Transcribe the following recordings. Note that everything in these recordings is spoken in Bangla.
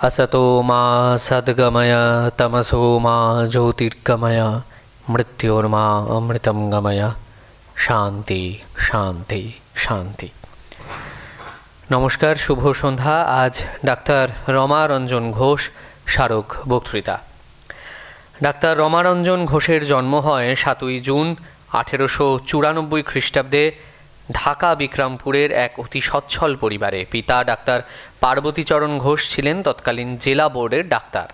असतो मा सद्गमय तमसो मा ज्योतिर्गमय मृत्योर्मा अमृतं गमय शांति शांति शांति। नमस्कार, शुभ सन्ध्या। आज डाक्तार रमारंजन घोष স্মারক বক্তৃতা। ডাক্তার রমারঞ্জন ঘোষের জন্ম হয় 7ই জুন 1894 খ্রিস্টাব্দে ঢাকা বিক্রমপুরের এক অতি সচ্ছল পরিবারে। পিতা ডাক্তার পার্বতীচরণ ঘোষ ছিলেন তৎকালীন জেলা বোর্ডের ডাক্তার।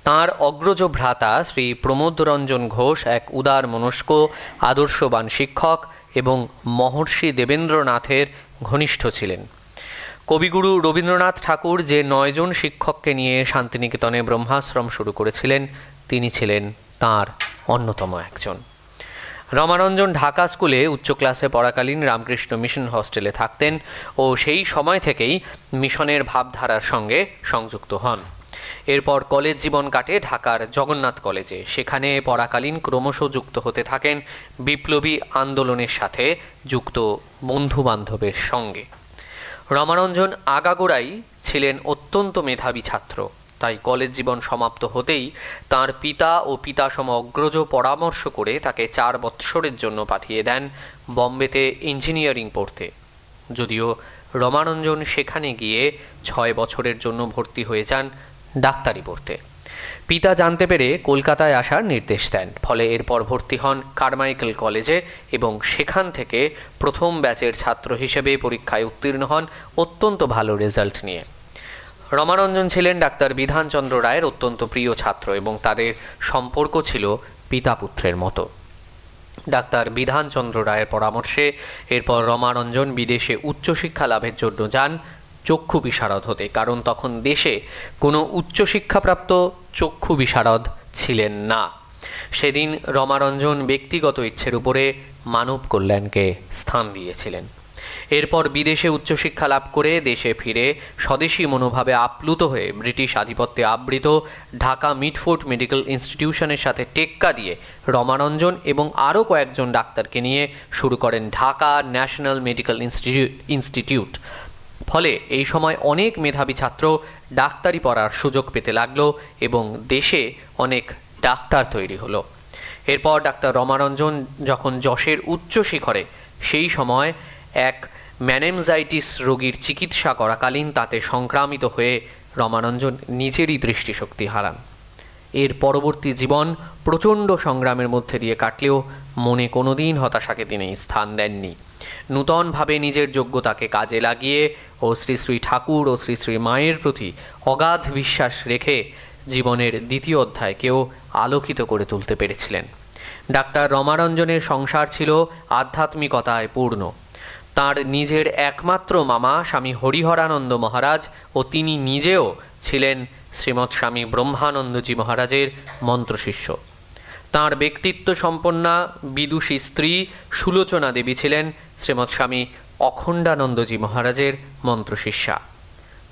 তাঁর অগ্রজ ভ্রাতা শ্রী প্রমোদ রঞ্জন ঘোষ এক উদার মনস্ক আদর্শবান শিক্ষক এবং মহর্ষি দেবেন্দ্রনাথের ঘনিষ্ঠ ছিলেন। কবিগুরু রবীন্দ্রনাথ ঠাকুর যে 9 জন শিক্ষককে নিয়ে শান্তিনিকেতনে ব্রহ্মাশ্রম শুরু করেছিলেন, তিনি ছিলেন তাঁর অন্যতম একজন। রমারঞ্জন ঢাকা স্কুলে উচ্চ ক্লাসে পড়াকালীন রামকৃষ্ণ মিশন হস্টেলে থাকতেন ও সেই সময় থেকেই মিশনের ভাবধারার সঙ্গে সংযুক্ত হন। এরপর কলেজ জীবন কাটে ঢাকার জগন্নাথ কলেজে। সেখানে পড়াকালীন ক্রমশ যুক্ত হতে থাকেন বিপ্লবী আন্দোলনের সাথে যুক্ত বন্ধু বান্ধবের সঙ্গে। রমারঞ্জন আগাগোড়াই ছিলেন অত্যন্ত মেধাবী ছাত্র, তাই কলেজ জীবন সমাপ্ত হতেই তাঁর পিতা ও পিতাসম অগ্রজ পরামর্শ করে তাকে 4 বৎসরের জন্য পাঠিয়ে দেন বম্বেতে ইঞ্জিনিয়ারিং পড়তে। যদিও রমারঞ্জন সেখানে গিয়ে 6 বছরের জন্য ভর্তি হয়ে যান ডাক্তারি পড়তে। পিতা জানতে পেরে কলকাতায় আসার নির্দেশ দেন। ফলে এরপর ভর্তি হন কারমাইকেল কলেজে এবং সেখান থেকে প্রথম ব্যাচের ছাত্র হিসেবে পরীক্ষায় উত্তীর্ণ হন অত্যন্ত ভালো রেজাল্ট নিয়ে। রমারঞ্জন ছিলেন ডাক্তার বিধানচন্দ্র রায়ের অত্যন্ত প্রিয় ছাত্র এবং তাদের সম্পর্ক ছিল পিতা পুত্রের মতো। ডাক্তার বিধানচন্দ্র রায়ের পরামর্শে এরপর রমারঞ্জন বিদেশে উচ্চশিক্ষা লাভের জন্য যান চক্ষু বিশারদ হতে, কারণ তখন দেশে কোনো উচ্চশিক্ষাপ্রাপ্ত চক্ষু বিশারদ ছিলেন না। সেদিন রমারঞ্জন ব্যক্তিগত ইচ্ছের উপরে মানব কল্যাণকে স্থান দিয়েছিলেন। এরপর বিদেশে উচ্চশিক্ষা লাভ করে দেশে ফিরে স্বদেশী মনোভাবে আপ্লুত হয়ে ব্রিটিশ আধিপত্যে আবৃত ঢাকা মিডফোর্ড মেডিকেল ইনস্টিটিউশনের সাথে টেক্কা দিয়ে রমারঞ্জন এবং আরও কয়েকজন ডাক্তারকে নিয়ে শুরু করেন ঢাকা ন্যাশনাল মেডিকেল ইনস্টিটিউট। ফলে এই সময় অনেক মেধাবী ছাত্র ডাক্তারি পড়ার সুযোগ পেতে লাগলো এবং দেশে অনেক ডাক্তার তৈরি হলো। এরপর ডাক্তার রমারঞ্জন যখন যশের উচ্চ শিখরে, সেই সময় এক ম্যানেমজাইটিস রোগীর চিকিৎসা করাকালীন তাতে সংক্রামিত হয়ে রমারঞ্জন নিজেরই দৃষ্টিশক্তি হারান। এর পরবর্তী জীবন প্রচণ্ড সংগ্রামের মধ্যে দিয়ে কাটলেও মনে কোনোদিন হতাশাকে তিনি স্থান দেননি। নূতনভাবে নিজের যোগ্যতাকে কাজে লাগিয়ে ও শ্রী শ্রী ঠাকুর ও শ্রী শ্রী মায়ের প্রতি অগাধ বিশ্বাস রেখে জীবনের দ্বিতীয় অধ্যায়কেও আলোকিত করে তুলতে পেরেছিলেন। ডাক্তার রমারঞ্জনের সংসার ছিল আধ্যাত্মিকতায় পূর্ণ। তাঁর নিজের একমাত্র মামা স্বামী হরিহরানন্দ মহারাজ ও তিনি নিজেও ছিলেন শ্রীমৎ স্বামী ব্রহ্মানন্দজি মহারাজের মন্ত্রশিষ্য। তাঁর ব্যক্তিত্ব সম্পন্না বিদুষী স্ত্রী সুলোচনা দেবী ছিলেন শ্রীমৎ স্বামী অখণ্ডানন্দজি মহারাজের মন্ত্রশিষ্যা।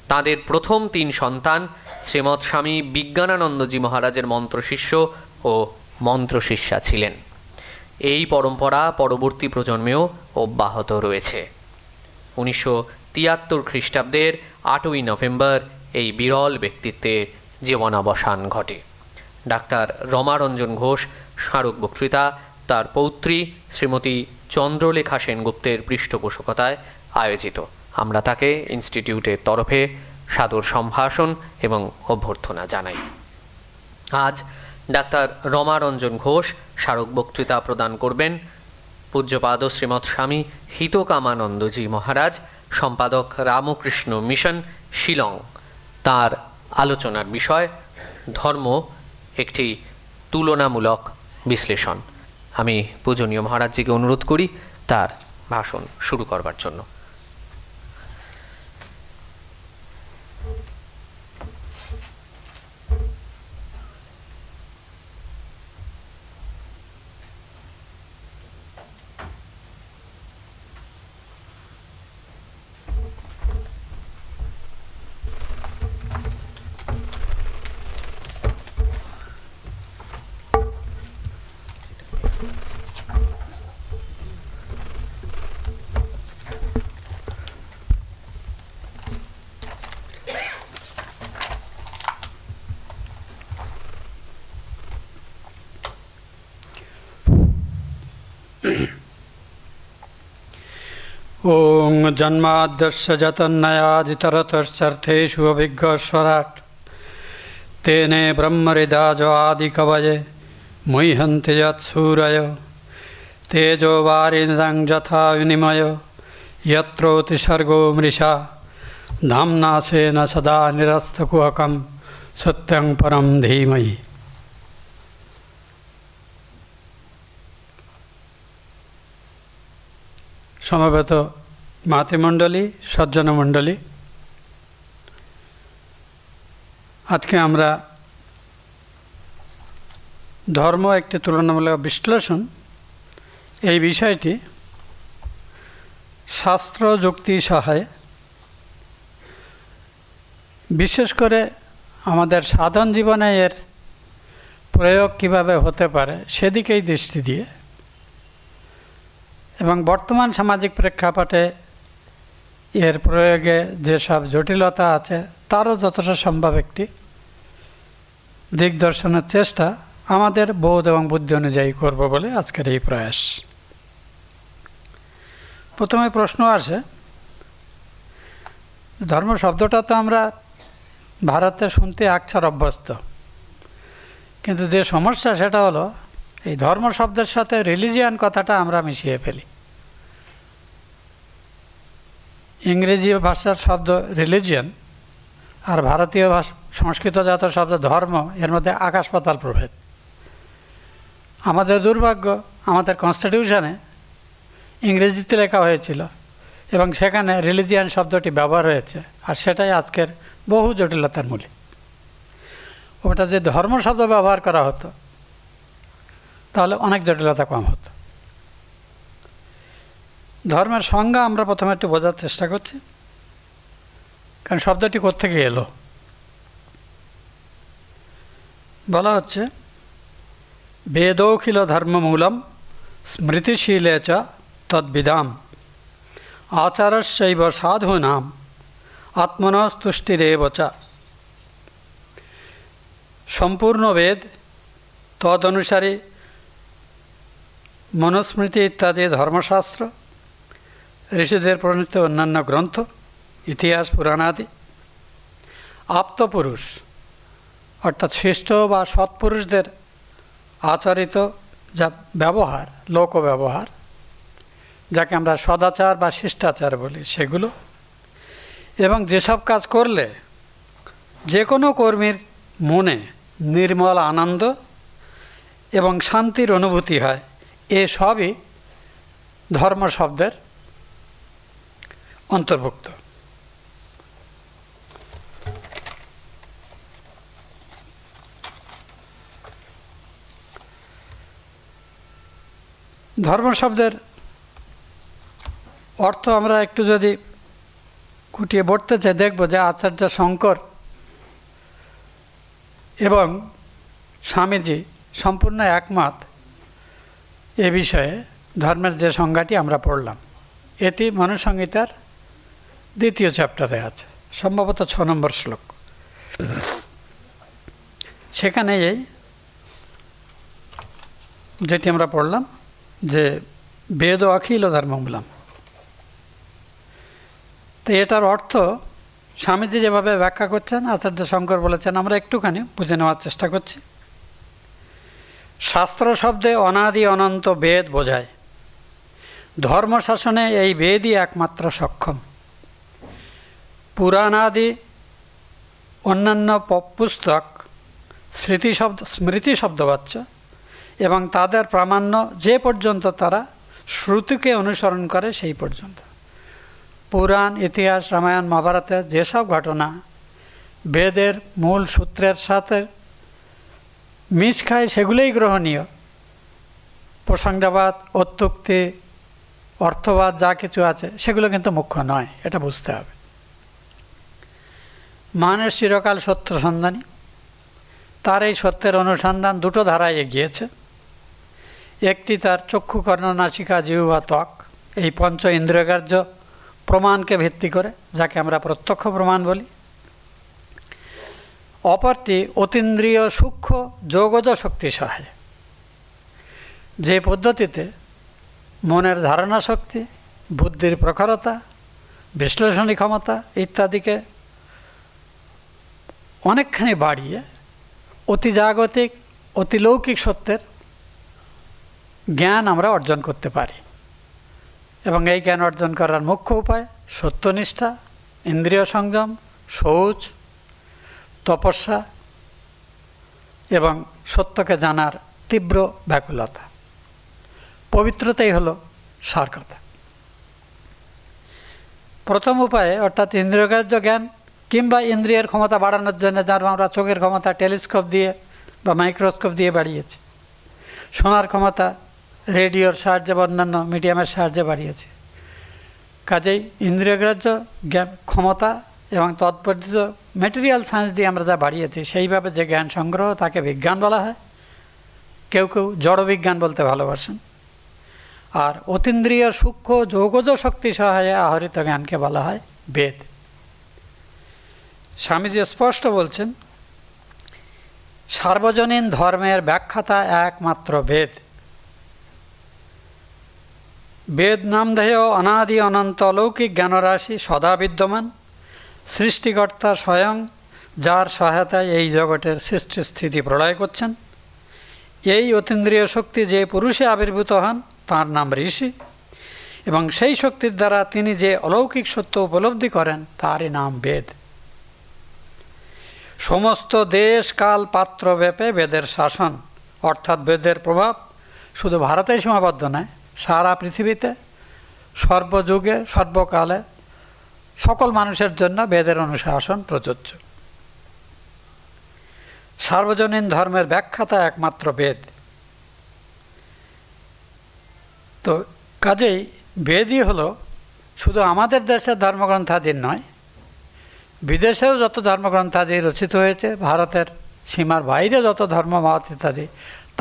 তাঁদের প্রথম 3 সন্তান শ্রীমৎ স্বামী বিজ্ঞানানন্দজি মহারাজের মন্ত্রশিষ্য ও মন্ত্রশিষ্যা ছিলেন। এই পরম্পরা পরবর্তী প্রজন্মেও অব্যাহত রয়েছে। 1973 খ্রিস্টাব্দের 8ই নভেম্বর এই বিরল ব্যক্তিত্বের জীবনাবসান ঘটে। ডাক্তার রমারঞ্জন ঘোষ স্মারক বক্তৃতা তার পৌত্রী শ্রীমতী চন্দ্রলেখা সেনগুপ্তের পৃষ্ঠপোষকতায় আয়োজিত। আমরা তাকে ইনস্টিটিউটের তরফে সাদর সম্ভাষণ এবং অভ্যর্থনা জানাই। আজ ডাক্তার রমারঞ্জন ঘোষ স্মারক বক্তৃতা প্রদান করবেন পূজ্যপাদ শ্রীমৎ স্বামী হিতকামানন্দজি মহারাজ, সম্পাদক রামকৃষ্ণ মিশন, শিলং। তার আলোচনার বিষয় ধর্ম একটি তুলনামূলক বিশ্লেষণ। আমি পূজনীয় মহারাজজিকে অনুরোধ করি তার ভাষণ শুরু করবার জন্য। ओं जन्माद्यस्य जतन्नयादितरतश्चर्थेषु अभिज्ञस्वराट् तेने ब्रह्महृदायो आदिकवये मुह्यन्ति यत्सूरयो तेजो वारिणं यथा विनिमयो यत्रोतिसर्गो मृषा धाम्ना स्वेन सदा निरस्तकुहकं सत्यं परं धीमहि। समवेत मातृमंडली सज्जनमंडली, आज के आमरा धर्म एक तुलनामूलक विश्लेषण এই বিষয়টি শাস্ত্র যুক্তি সহায়ে বিশেষ করে আমাদের সাধারণ জীবনে এর প্রয়োগ কিভাবে হতে পারে সেদিকেই দৃষ্টি দিয়ে এবং বর্তমান সামাজিক প্রেক্ষাপটে এর প্রয়োগে যেসব জটিলতা আছে তারও যতটা সম্ভব একটি দিকদর্শনের চেষ্টা আমাদের বোধ এবং বুদ্ধি অনুযায়ী করব বলে আজকের এই প্রয়াস। প্রথমে প্রশ্ন আসে, ধর্ম শব্দটা তো আমরা ভারতে শুনতে আকছার অভ্যস্ত, কিন্তু যে সমস্যা সেটা হলো এই ধর্ম শব্দের সাথে রিলিজিয়ান কথাটা আমরা মিশিয়ে ফেলি। ইংরেজি ভাষার শব্দ রিলিজিয়ান আর ভারতীয় ভাষা সংস্কৃতজাত শব্দ ধর্ম, এর মধ্যে আকাশ পাতাল প্রভেদ। আমাদের দুর্ভাগ্য, আমাদের কনস্টিটিউশনে ইংরেজিতে লেখা হয়েছিল এবং সেখানে রিলিজিয়ান শব্দটি ব্যবহার হয়েছে, আর সেটাই আজকের বহু জটিলতার মূলে। ওটা যে ধর্ম শব্দ ব্যবহার করা হতো তাহলে অনেক জটিলতা কম হতো। ধর্মের সংজ্ঞা আমরা প্রথমে একটু বোঝার চেষ্টা করছি, কারণ শব্দটি কোত্থেকে এলো। বলা হচ্ছে বেদৌখিল ধর্মমূলম স্মৃতিশীলে চ তদ্বিদাম আচারস্যৈব সাধূনাম আত্মনস্তুষ্টিরেব চ। সম্পূর্ণ বেদ, তদনুসারী মনুস্মৃতি ইত্যাদি ধর্মশাস্ত্র, ঋষিদের প্রণীত অন্যান্য গ্রন্থ, ইতিহাস পুরাণাদি, আপ্তপুরুষ অর্থাৎ শ্রেষ্ঠ বা সৎপুরুষদের আচরিত যা ব্যবহার, লোক ব্যবহার, যাকে আমরা সদাচার বা শিষ্টাচার বলি, সেগুলো, এবং যেসব কাজ করলে যে কোনো কর্মীর মনে নির্মল আনন্দ এবং শান্তির অনুভূতি হয়, এ সবই ধর্ম শব্দের অন্তর্ভুক্ত। ধর্ম শব্দের অর্থ আমরা একটু যদি খুঁটিয়ে পড়তে চাই, দেখব যে আচার্য শঙ্কর এবং স্বামীজি সম্পূর্ণ একমত এ বিষয়ে। ধর্মের যে সংজ্ঞাটি আমরা পড়লাম, এটি মনুসংহিতার 2য় চ্যাপ্টারে আছে, সম্ভবত 6 নম্বর শ্লোক। সেখানে এই যেটি আমরা পড়লাম যে বেদ অখিল ধর্মমূলম, তো এটার অর্থ স্বামীজি যেভাবে ব্যাখ্যা করছেন, আচার্য শঙ্কর বলেছেন, আমরা একটুখানি বুঝে নেওয়ার চেষ্টা করছি। শাস্ত্র শব্দে অনাদি অনন্ত বেদ বোঝায়। ধর্মশাসনে এই বেদই একমাত্র সক্ষম। পুরাণাদি অন্যান্য পুস্তক স্মৃতি শব্দবাচ্য এবং তাদের প্রামাণ্য যে পর্যন্ত তারা শ্রুতিকে অনুসরণ করে সেই পর্যন্ত। পুরাণ, ইতিহাস, রামায়ণ, মহাভারতের যেসব ঘটনা বেদের মূল সূত্রের সাথে মিশ খায় সেগুলোই গ্রহণীয়। প্রসঙ্গবাদ, অত্যুক্তি, অর্থবাদ যা কিছু আছে সেগুলো কিন্তু মুখ্য নয়, এটা বুঝতে হবে। মানুষ চিরকাল সত্য সন্ধানী, তার এই সত্যের অনুসন্ধান দুটো ধারায় এগিয়েছে। একটি তার চক্ষু, কর্ণ, নাসিকা, জিহ্বা, ত্বক, এই পঞ্চ ইন্দ্রিয়গ্রাহ্য প্রমাণকে ভিত্তি করে, যাকে আমরা প্রত্যক্ষ প্রমাণ বলি। অপরটি অতীন্দ্রিয় সূক্ষ্ম যোগজ শক্তি সহায়ে, যে পদ্ধতিতে মনের ধারণা শক্তি বুদ্ধির প্রখরতা, বিশ্লেষণী ক্ষমতা ইত্যাদিকে অনেকখানি বাড়িয়ে অতিজাগতিক অতিলৌকিক সত্যের জ্ঞান আমরা অর্জন করতে পারি। এবং এই জ্ঞান অর্জন করার মুখ্য উপায় সত্যনিষ্ঠা, ইন্দ্রিয় সংযম, শৌচ, তপস্যা এবং সত্যকে জানার তীব্র ব্যাকুলতা। পবিত্রতাই হলো সার কথা। প্রথম উপায়ে অর্থাৎ ইন্দ্রিয়গ্রাহ্য জ্ঞান কিংবা ইন্দ্রিয়ের ক্ষমতা বাড়ানোর জন্য, যার আমরা চোখের ক্ষমতা টেলিস্কোপ দিয়ে বা মাইক্রোস্কোপ দিয়ে বাড়িয়েছি, শোনার ক্ষমতা রেডিওর সাহায্যে বা অন্যান্য মিডিয়ামের সাহায্যে বাড়িয়েছি। কাজেই ইন্দ্রিয়গ্রাহ্য জ্ঞান ক্ষমতা এবং তৎপর্যিত ম্যাটেরিয়াল সায়েন্স দিয়ে আমরা যা বাড়িয়েছি, সেইভাবে যে জ্ঞান সংগ্রহ তাকে বিজ্ঞান বলা হয়। কেউ কেউ জড়বিজ্ঞান বলতে ভালোবাসেন। আর অতীন্দ্রিয় সূক্ষ্ম যৌগজ শক্তি সহায়ে আহরিত জ্ঞানকে বলা হয় বেদ। স্বামীজি স্পষ্ট বলছেন, সার্বজনীন ধর্মের ব্যাখ্যাতা একমাত্র বেদ। বেদ নামধেয় অনাদি অনন্ত অলৌকিক জ্ঞানরাশি সদা বিদ্যমান, সৃষ্টিকর্তা স্বয়ং, যার সহায়তায় এই জগতের সৃষ্টি স্থিতি প্রলয় করছেন। এই অতীন্দ্রিয় শক্তি যে পুরুষে আবির্ভূত হন তার নাম ঋষি, এবং সেই শক্তির দ্বারা তিনি যে অলৌকিক সত্য উপলব্ধি করেন তারই নাম বেদ। সমস্ত দেশ কাল পাত্র ব্যাপে বেদের শাসন, অর্থাৎ বেদের প্রভাব শুধু ভারতেই সীমাবদ্ধ নয়, সারা পৃথিবীতে সর্বযুগে সর্বকালে সকল মানুষের জন্য বেদের অনুশাসন প্রযোজ্য। সার্বজনীন ধর্মের ব্যাখ্যাতা একমাত্র বেদ। তো কাজেই বেদই হলো শুধু আমাদের দেশের ধর্মগ্রন্থাদির নয়, বিদেশেও যত ধর্মগ্রন্থাদি রচিত হয়েছে, ভারতের সীমার বাইরে যত ধর্মমত ইত্যাদি,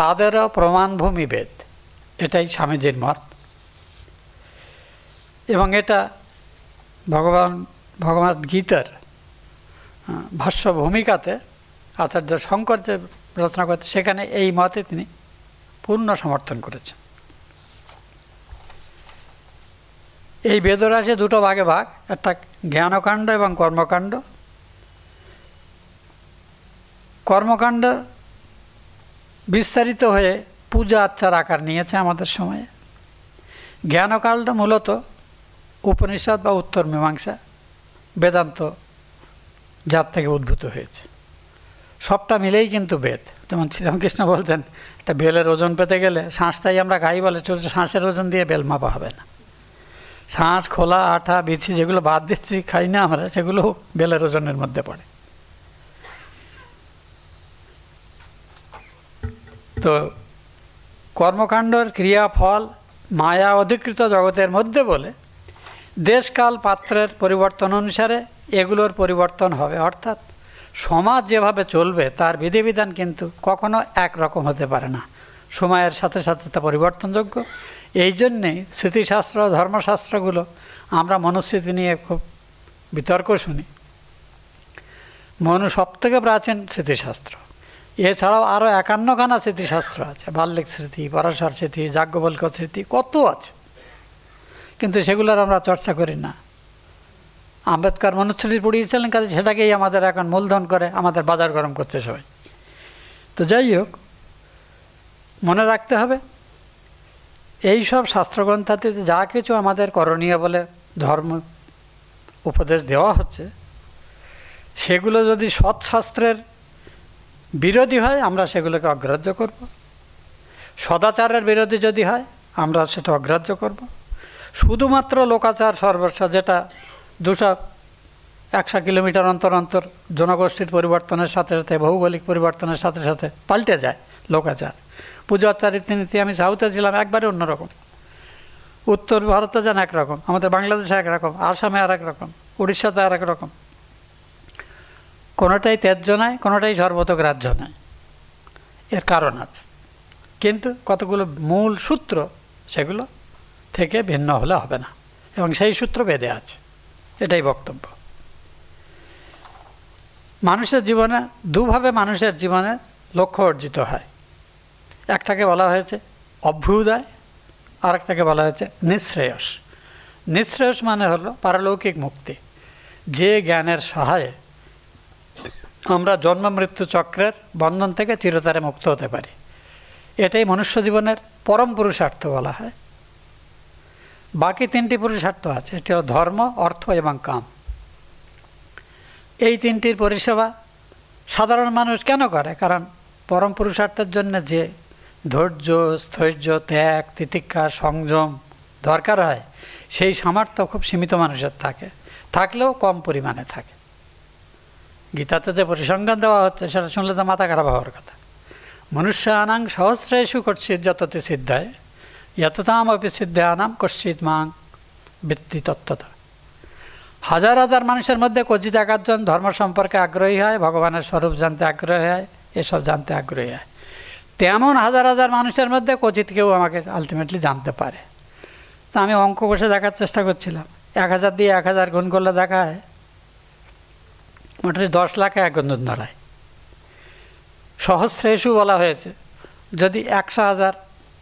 তাদেরও প্রমাণভূমি বেদ। এটাই স্বামীজির মত। এবং এটা ভগবদ্ গীতার ভাষ্য ভূমিকাতে আচার্য শঙ্কর যে রচনা করতে, সেখানে এই মতে তিনি পূর্ণ সমর্থন করেছেন। এই বেদরাশি দুটো ভাগে ভাগ, একটা জ্ঞানকাণ্ড এবং কর্মকাণ্ড। কর্মকাণ্ড বিস্তারিত হয়ে পূজা আচ্চার আকার নিয়েছে আমাদের সময়ে। জ্ঞানকাণ্ড মূলত উপনিষদ বা উত্তর মীমাংসা বেদান্ত যার থেকে উদ্ভূত হয়েছে। সবটা মিলেই কিন্তু বেদ। যেমন শ্রীরামকৃষ্ণ বলতেন, একটা বেলের ওজন পেতে গেলে শাঁসটাই আমরা খাই বলে, শাঁসের ওজন দিয়ে বেল মাপা হবে না। শাঁস, খোলা, আঠা, বিছি যেগুলো বাদ দিচ্ছি খাই না আমরা, সেগুলো বেলের ওজনের মধ্যে পড়ে। তো কর্মকাণ্ডর ক্রিয়া ফল মায়া অধিকৃত জগতের মধ্যে বলে দেশকাল পাত্রের পরিবর্তন অনুসারে এগুলোর পরিবর্তন হবে। অর্থাৎ সমাজ যেভাবে চলবে তার বিধিবিধান কিন্তু কখনো একরকম হতে পারে না, সময়ের সাথে সাথে তা পরিবর্তনযোগ্য। এই জন্যেই স্মৃতিশাস্ত্র ধর্মশাস্ত্রগুলো, আমরা মনুস্মৃতি নিয়ে খুব বিতর্ক শুনি। মনু সবথেকে প্রাচীন স্মৃতিশাস্ত্র। এছাড়াও আরও 51খানা স্মৃতিশাস্ত্র আছে, বাল্মিক স্মৃতি, পরাশর স্মৃতি, যাজ্ঞবল্ক্য স্মৃতি, কত আছে, কিন্তু সেগুলোর আমরা চর্চা করি না। আম্বেদকর মনুস্মৃতি পড়িয়েছিলেন, কাজে সেটাকেই আমাদের এখন মূলধন করে আমাদের বাজার গরম করছে সবাই। তো যাই হোক, মনে রাখতে হবে এই সব শাস্ত্রগ্রন্থাতে যা কিছু আমাদের করণীয় বলে ধর্ম উপদেশ দেওয়া হচ্ছে, সেগুলো যদি সৎশাস্ত্রের বিরোধী হয় আমরা সেগুলোকে অগ্রাহ্য করব। সদাচারের বিরোধী যদি হয় আমরা সেটা অগ্রাহ্য করব। শুধুমাত্র লোকাচার সর্বস্ব, যেটা 200-100 কিলোমিটার অন্তর অন্তর জনগোষ্ঠীর পরিবর্তনের সাথে সাথে, ভৌগোলিক পরিবর্তনের সাথে সাথে পাল্টে যায় লোকাচার। পুজো আচার রীতিনীতি, আমি সাউথে ছিলাম, একবারে অন্যরকম। উত্তর ভারতে যান একরকম, আমাদের বাংলাদেশে একরকম, আসামে আর একরকম, উড়িষ্যাতে আর একরকম। কোনোটাই ত্যায্য নয়, কোনোটাই সর্বতোগ্রাহ্য নয়। এর কারণ আছে, কিন্তু কতগুলো মূল সূত্র সেগুলো থেকে ভিন্ন হলে হবে না, এবং সেই সূত্র বেদে আছে। এটাই বক্তব্য। মানুষের জীবনে দুভাবে মানুষের জীবনে লক্ষ্য অর্জিত হয়। একটাকে বলা হয়েছে অভ্যুদয়, আর একটাকে বলা হয়েছে নিঃশ্রেয়স। নিঃশ্রেয়স মানে হলো পারলৌকিক মুক্তি, যে জ্ঞানের সহায়ে আমরা জন্ম মৃত্যু চক্রের বন্ধন থেকে চিরতরে মুক্ত হতে পারি। এটাই মনুষ্য জীবনের পরম পুরুষার্থ বলা হয়। বাকি তিনটি পুরুষার্থ আছে, এটি হলো ধর্ম, অর্থ এবং কাম। এই তিনটির পরিষেবা সাধারণ মানুষ কেন করে? কারণ পরম পুরুষার্থের জন্য যে ধৈর্য, স্থৈর্য, ত্যাগ, তিতিক্ষা, সংযম দরকার হয়, সেই সামর্থ্য খুব সীমিত মানুষের থাকে, থাকলেও কম পরিমাণে থাকে। গীতাতে যে পরিসংখ্যান দেওয়া হচ্ছে সেটা শুনলে তো মাথা খারাপ হওয়ার কথা। মনুষ্যানাং সহস্রেষু কশ্চিৎ যততে সিদ্ধায় যততামপি সিদ্ধানাম কশ্চিৎ মাং বৃত্তি তত্ত্বতা। হাজার হাজার মানুষের মধ্যে কচিত একাধজন ধর্ম সম্পর্কে আগ্রহী হয়, ভগবানের স্বরূপ জানতে আগ্রহী হয়, এসব জানতে আগ্রহী হয়। তেমন হাজার হাজার মানুষের মধ্যে কচিত কেউ আমাকে আলটিমেটলি জানতে পারে। তা আমি অঙ্ক বসে দেখার চেষ্টা করছিলাম, 1000 দিয়ে 1000 গুণ করলে দেখা হয় মোটামুটি 10 লাখে এক গুণ দাঁড়ায়। সহস্রেষু বলা হয়েছে, যদি 100,000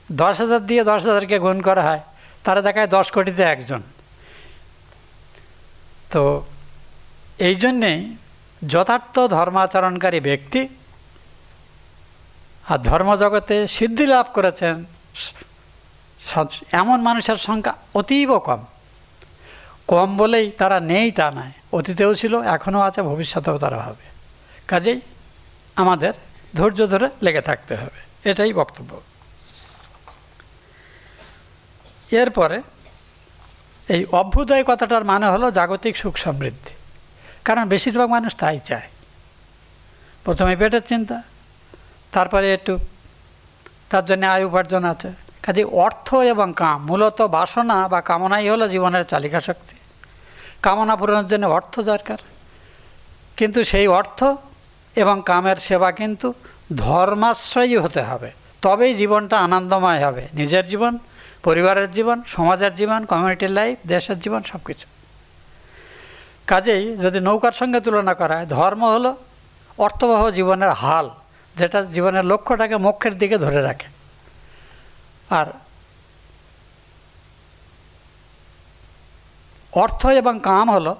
10,000 দিয়ে 10,000কে গুণ করা হয় তারা দেখায় 10 কোটিতে একজন। তো এই জন্যেই যথার্থ ধর্মাচরণকারী ব্যক্তি আর ধর্মজগতে সিদ্ধি লাভ করেছেন এমন মানুষের সংখ্যা অতীব কম। কম বলেই তারা নেই তা নয়, অতীতেও ছিল, এখনও আছে, ভবিষ্যতেও তারা হবে। কাজেই আমাদের ধৈর্য ধরে লেগে থাকতে হবে, এটাই বক্তব্য। এরপরে এই অভ্যুদয় কথাটার মানে হলো জাগতিক সুখ সমৃদ্ধি। কারণ বেশিরভাগ মানুষ তাই চায়। প্রথমে পেটের চিন্তা, তারপরে একটু তার জন্য আয় উপার্জন আছে। কাজে অর্থ এবং কাম, মূলত বাসনা বা কামনাই হলো জীবনের চালিকা শক্তি। কামনা পূরণের জন্য অর্থ দরকার, কিন্তু সেই অর্থ এবং কামের সেবা কিন্তু ধর্মাশ্রয়ী হতে হবে, তবেই জীবনটা আনন্দময় হবে। নিজের জীবন, পরিবারের জীবন, সমাজের জীবন, কমিউনিটির লাইফ, দেশের জীবন, সব কিছু। কাজেই যদি নৌকার সঙ্গে তুলনা করা হয়, ধর্ম হলো অর্থবহ জীবনের হাল, যেটা জীবনের লক্ষ্যটাকে মোক্ষের দিকে ধরে রাখে। আর অর্থ এবং কাম হলো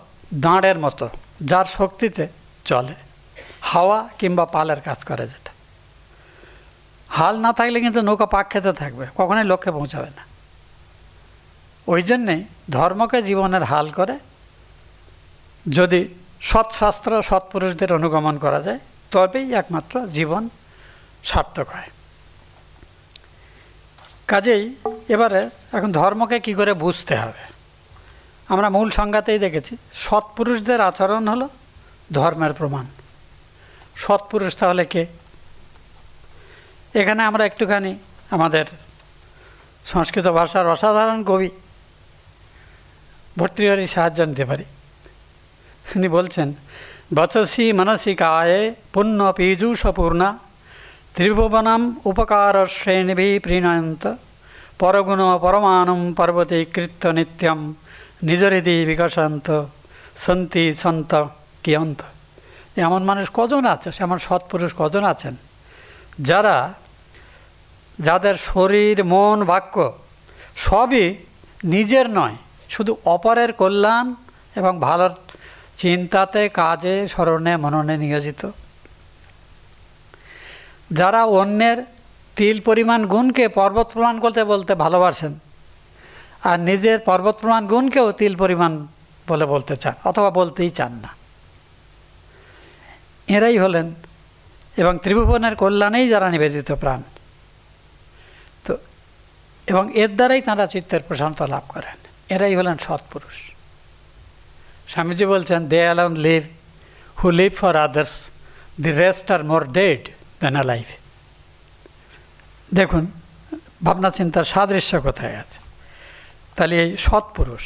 দাঁড়ের মতো, যার শক্তিতে চলে, হাওয়া কিংবা পালের কাজ করে। যেটা হাল না থাকলে কিন্তু নৌকা পাক খেতে থাকবে, কখনোই লক্ষ্যে পৌঁছাবে না। ওই জন্যেই ধর্মকে জীবনের হাল করে যদি সৎশাস্ত্র, সৎপুরুষদের অনুগমন করা যায়, তবেই একমাত্র জীবন সার্থক হয়। কাজেই এবারে এখন ধর্মকে কি করে বুঝতে হবে, আমরা মূল সংজ্ঞাতেই দেখেছি, সৎপুরুষদের আচরণ হলো ধর্মের প্রমাণ। সৎপুরুষ তাহলে কে? এখানে আমরা একটুখানি আমাদের সংস্কৃত ভাষার অসাধারণ কবি ভর্তৃহরির সাহায্য নিতে পারি। তিনি বলছেন, বচসি মানসি কায়ে পুণ্য পীযূষপূর্ণা ত্রিভুবনম উপকার শ্রেণী প্রিণয়ন্ত পরগুণ পরমাণুম পর্বতে কৃত্য নিত্যম নিজরিদি বিকশান্ত সন্তি সন্ত কিয়ন্ত। এমন মানুষ কজন আছে, এমন সৎপুরুষ কজন আছেন যাদের শরীর, মন, বাক্য সবই নিজের নয়, শুধু অপরের কল্যাণ এবং ভালোর চিন্তাতে, কাজে, স্মরণে, মননে নিয়োজিত। যারা অন্যের তিল পরিমাণ গুণকে পর্বত প্রমাণ করতে বলতে ভালোবাসেন, আর নিজের পর্বত প্রমাণ গুণকেও তিল পরিমাণ বলে বলতে চান, অথবা বলতেই চান না, এরাই হলেন এবং ত্রিভুবনের কল্যাণেই যারা নিবেদিত প্রাণ। তো এবং এর দ্বারাই তাঁরা চিত্তের প্রশান্তি লাভ করেন, এরাই হলেন সৎপুরুষ। স্বামীজি বলছেন, they alone live who live for others, the rest are more dead than alive. দেখুন ভাবনা চিন্তার সাদৃশ্য কোথায় আছে। তাহলে এই সৎপুরুষ।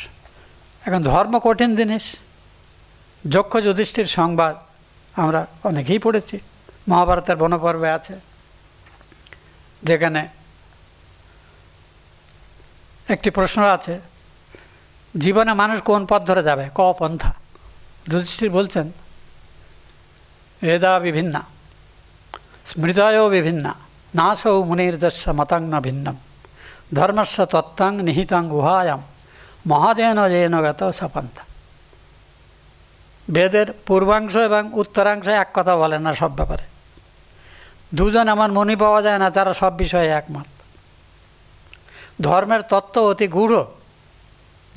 এখন ধর্ম কঠিন জিনিস। যক্ষ যুধিষ্ঠির সংবাদ আমরা অনেকেই পড়েছি, মহাভারতের বনপর্বে আছে, যেখানে একটি প্রশ্ন আছে, জীবনে মানুষ কোন পথ ধরে যাবে, ক পন্থা। যুধিষ্ঠির বলছেন, এদা বিভিন্না স্মৃতয়ও বিভিন্না নাশৌ মুনির্যস্য মতাং ন ভিন্নম ধর্মস্য তত্ত্বং নিহিতং গুহায়াম মহাজেন জেন গত সপন্থা। বেদের পূর্বাংশ এবং উত্তরাংশ এক কথা বলে না সব ব্যাপারে। দুজন এমন মুনি পাওয়া যায় না যারা সব বিষয়ে একমত। ধর্মের তত্ত্ব অতি গূঢ়,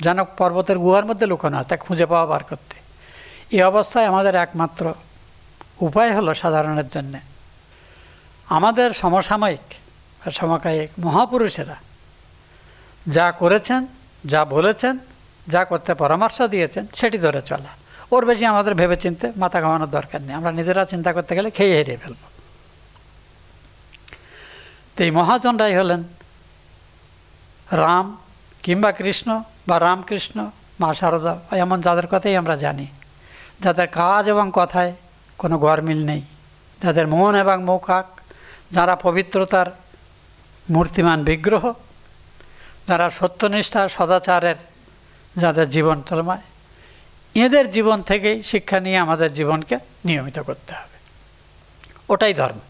যেন পর্বতের গুহার মধ্যে লুকানো, তা খুঁজে পাওয়া বার করতে। এই অবস্থায় আমাদের একমাত্র উপায় হলো সাধারণের জন্যে আমাদের সমসাময়িক সমকায়িক মহাপুরুষেরা যা করেছেন, যা বলেছেন, যা করতে পরামর্শ দিয়েছেন সেটি ধরে চলা। ওর বেশি আমাদের ভেবে চিনতে মাথা ঘামানোর দরকার নেই। আমরা নিজেরা চিন্তা করতে গেলে খেয়ে হেরিয়ে ফেলব। তো এই মহাজনরাই হলেন রাম কিংবা কৃষ্ণ বা রামকৃষ্ণ, মা শারদা, এমন যাদের কথাই আমরা জানি, যাদের কাজ এবং কথায় কোনো গরমিল নেই, যাদের মন এবং মুখাক, যারা পবিত্রতার মূর্তিমান বিগ্রহ, যারা সত্যনিষ্ঠা সদাচারের যাদের জীবন চলমায়, এদের জীবন থেকেই শিক্ষা নিয়ে আমাদের জীবনকে নিয়মিত করতে হবে। ওটাই ধর্ম।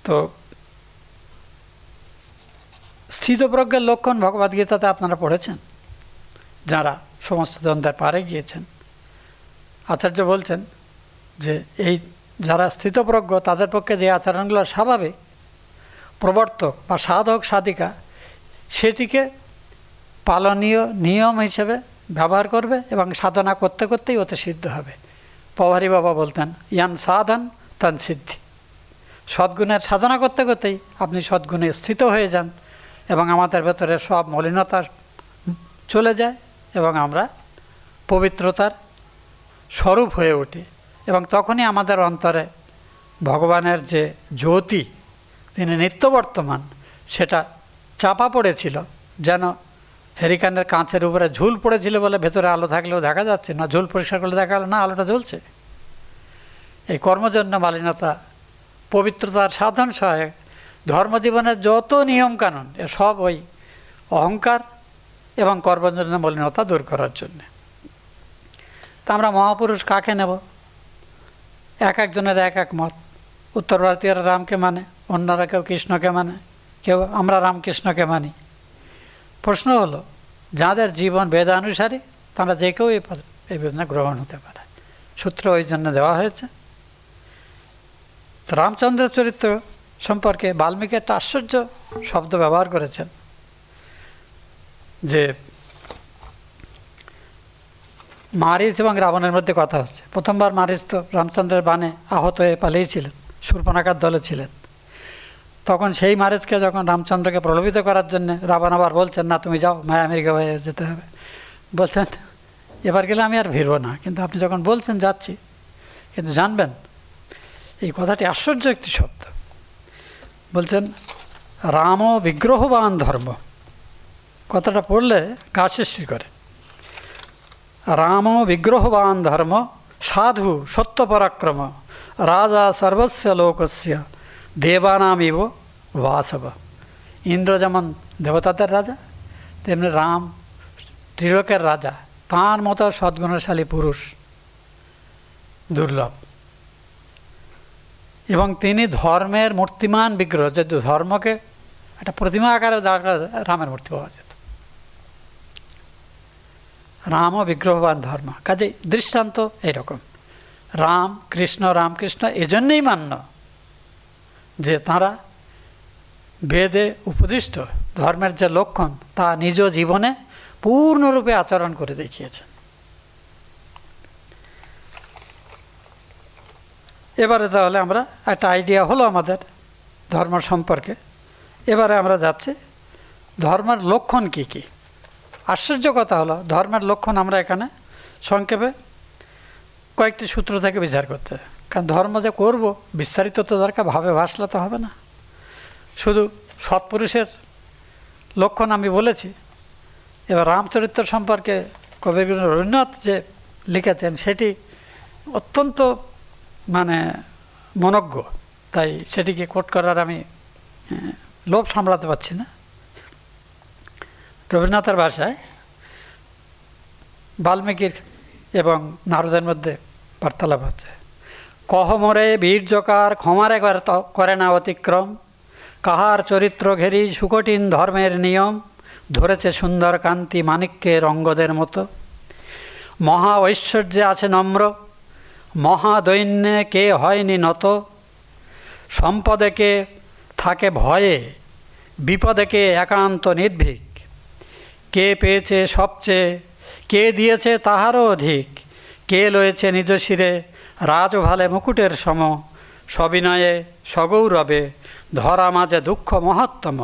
তো স্থিতপ্রজ্ঞের লক্ষণ ভগবদ্গীতাতে আপনারা পড়েছেন, যারা সমস্ত দ্বন্দ্বের পারে গিয়েছেন। আচার্য বলছেন যে এই যারা স্থিতপ্রজ্ঞ তাদের পক্ষে যে আচরণগুলো স্বাভাবিক, প্রবর্তক বা সাধক সাধিকা সেটিকে পালনীয় নিয়ম হিসেবে ব্যবহার করবে এবং সাধনা করতে করতেই ওতে সিদ্ধ হবে। পওহারী বাবা বলতেন, ইয়ান সাধন তান সিদ্ধি। সদ্গুণের সাধনা করতে করতেই আপনি সদ্গুণে স্থিত হয়ে যান এবং আমাদের ভেতরে সব মলিনতা চলে যায় এবং আমরা পবিত্রতার স্বরূপ হয়ে উঠি। এবং তখনই আমাদের অন্তরে ভগবানের যে জ্যোতি, তিনি নিত্যবর্তমান, সেটা চাপা পড়েছিল, যেন হেরিকানের কাঁচের উপরে ঝুল পড়েছিল বলে ভেতরে আলো থাকলেও দেখা যাচ্ছে না, ঝুল পরিষ্কার করলে দেখা গেল না আলোটা জ্বলছে। এই কর্মজন্য মালিনতা পবিত্রতার সাধন সহায়ক। ধর্মজীবনের যত নিয়মকানুন এ সব ওই অহংকার এবং কর্মজন্য মলিনতা দূর করার জন্য। তা আমরা মহাপুরুষ কাকে নেব? এক একজনের এক এক মত। উত্তর ভারতীয়রা রামকে মানে, অন্যরা কেউ কৃষ্ণকে মানে, কেউ আমরা রামকৃষ্ণকে মানি। প্রশ্ন হলো, যাদের জীবন বেদানুসারী তারা যে কেউ এই বেদনা গ্রহণ হতে পারে। সূত্র ওই জন্য দেওয়া হয়েছে। রামচন্দ্রের চরিত্র সম্পর্কে বাল্মীকি একটা আশ্চর্য শব্দ ব্যবহার করেছেন যে মারিচ এবং রাবণের মধ্যে কথা হচ্ছে। প্রথমবার মারিচ তো রামচন্দ্রের বাণে আহত হয়ে পালিয়েছিলেন, শূর্পণখার দলে ছিলেন। তখন সেই মারিচকে যখন রামচন্দ্রকে প্রলোভিত করার জন্য রাবণ আবার বলছেন, না তুমি যাও, মায়ামির্গ হয়ে যেতে হবে। বলছেন এবার গেলে আমি আর ফিরবো না, কিন্তু আপনি যখন বলছেন যাচ্ছি। কিন্তু জানবেন এই কথাটি আশ্চর্য একটি শব্দ। বলছেন রাম বিগ্রহবান ধর্ম। কথাটা পড়লে গা শিরশির করে। রাম বিগ্রহবান ধর্ম সাধু সত্য পরাক্রম রাজা সর্বস্ব লোকস্য দেবানামিব বাসব। ইন্দ্র যেমন দেবতাদের রাজা, তেমনি রাম ত্রিলোকের রাজা। তাঁর মতো সদ্গুণশালী পুরুষ দুর্লভ। এবং তিনি ধর্মের মূর্তিমান বিগ্রহ। যে ধর্মকে একটা প্রতিমা আকারে দাঁড় করা রামের মূর্তি পাওয়া যেত। রাম ও বিগ্রহবান ধর্ম। কাজে দৃষ্টান্ত এইরকম। রাম কৃষ্ণ রামকৃষ্ণ এজন্যই মান্য যে তাঁরা বেদে উপদিষ্ট ধর্মের যে লক্ষণ তা নিজ জীবনে পূর্ণরূপে আচরণ করে দেখিয়েছেন। এবারে তাহলে আমরা একটা আইডিয়া হলো আমাদের ধর্ম সম্পর্কে। এবারে আমরা যাচ্ছি ধর্মের লক্ষণ কি কি। আশ্চর্য কথা হলো ধর্মের লক্ষণ আমরা এখানে সংক্ষেপে কয়েকটি সূত্র থেকে বিচার করতে। কারণ ধর্ম যে করব বিস্তারিত তো দরকার, ভাবে ভাসলে তো হবে না। শুধু সৎপুরুষের লক্ষণ আমি বলেছি। এবার রামচরিত্র সম্পর্কে কবি রবীন্দ্রনাথ যে লিখেছেন সেটি অত্যন্ত মনজ্ঞ, তাই সেটিকে কোট করার আমি লোভ সামলাতে পারছি না। রবীন্দ্রনাথের ভাষায় বাল্মীকির এবং নারদের মধ্যে বার্তালাপ হচ্ছে। কহ মোরে বীর্যকার ক্ষমারে করে না অতিক্রম কাহার চরিত্র ঘেরি সুকঠিন ধর্মের নিয়ম, ধরেছে সুন্দর কান্তি মাণিক্যের অঙ্গদের মতো। মহা ঐশ্বর্যে আছে নম্র, মহাদৈন্যে কে হয়নি নত। সম্পদে কে থাকে ভয়ে, বিপদে কে একান্ত নির্ভীক। কে পেয়েছে সবচেয়ে, কে দিয়েছে তাহারও অধিক। কে লয়েছে নিজ শিরে রাজভালে মুকুটের সম। সবিনয়ে সগৌরবে ধরা মাঝে দুঃখ মহত্তম।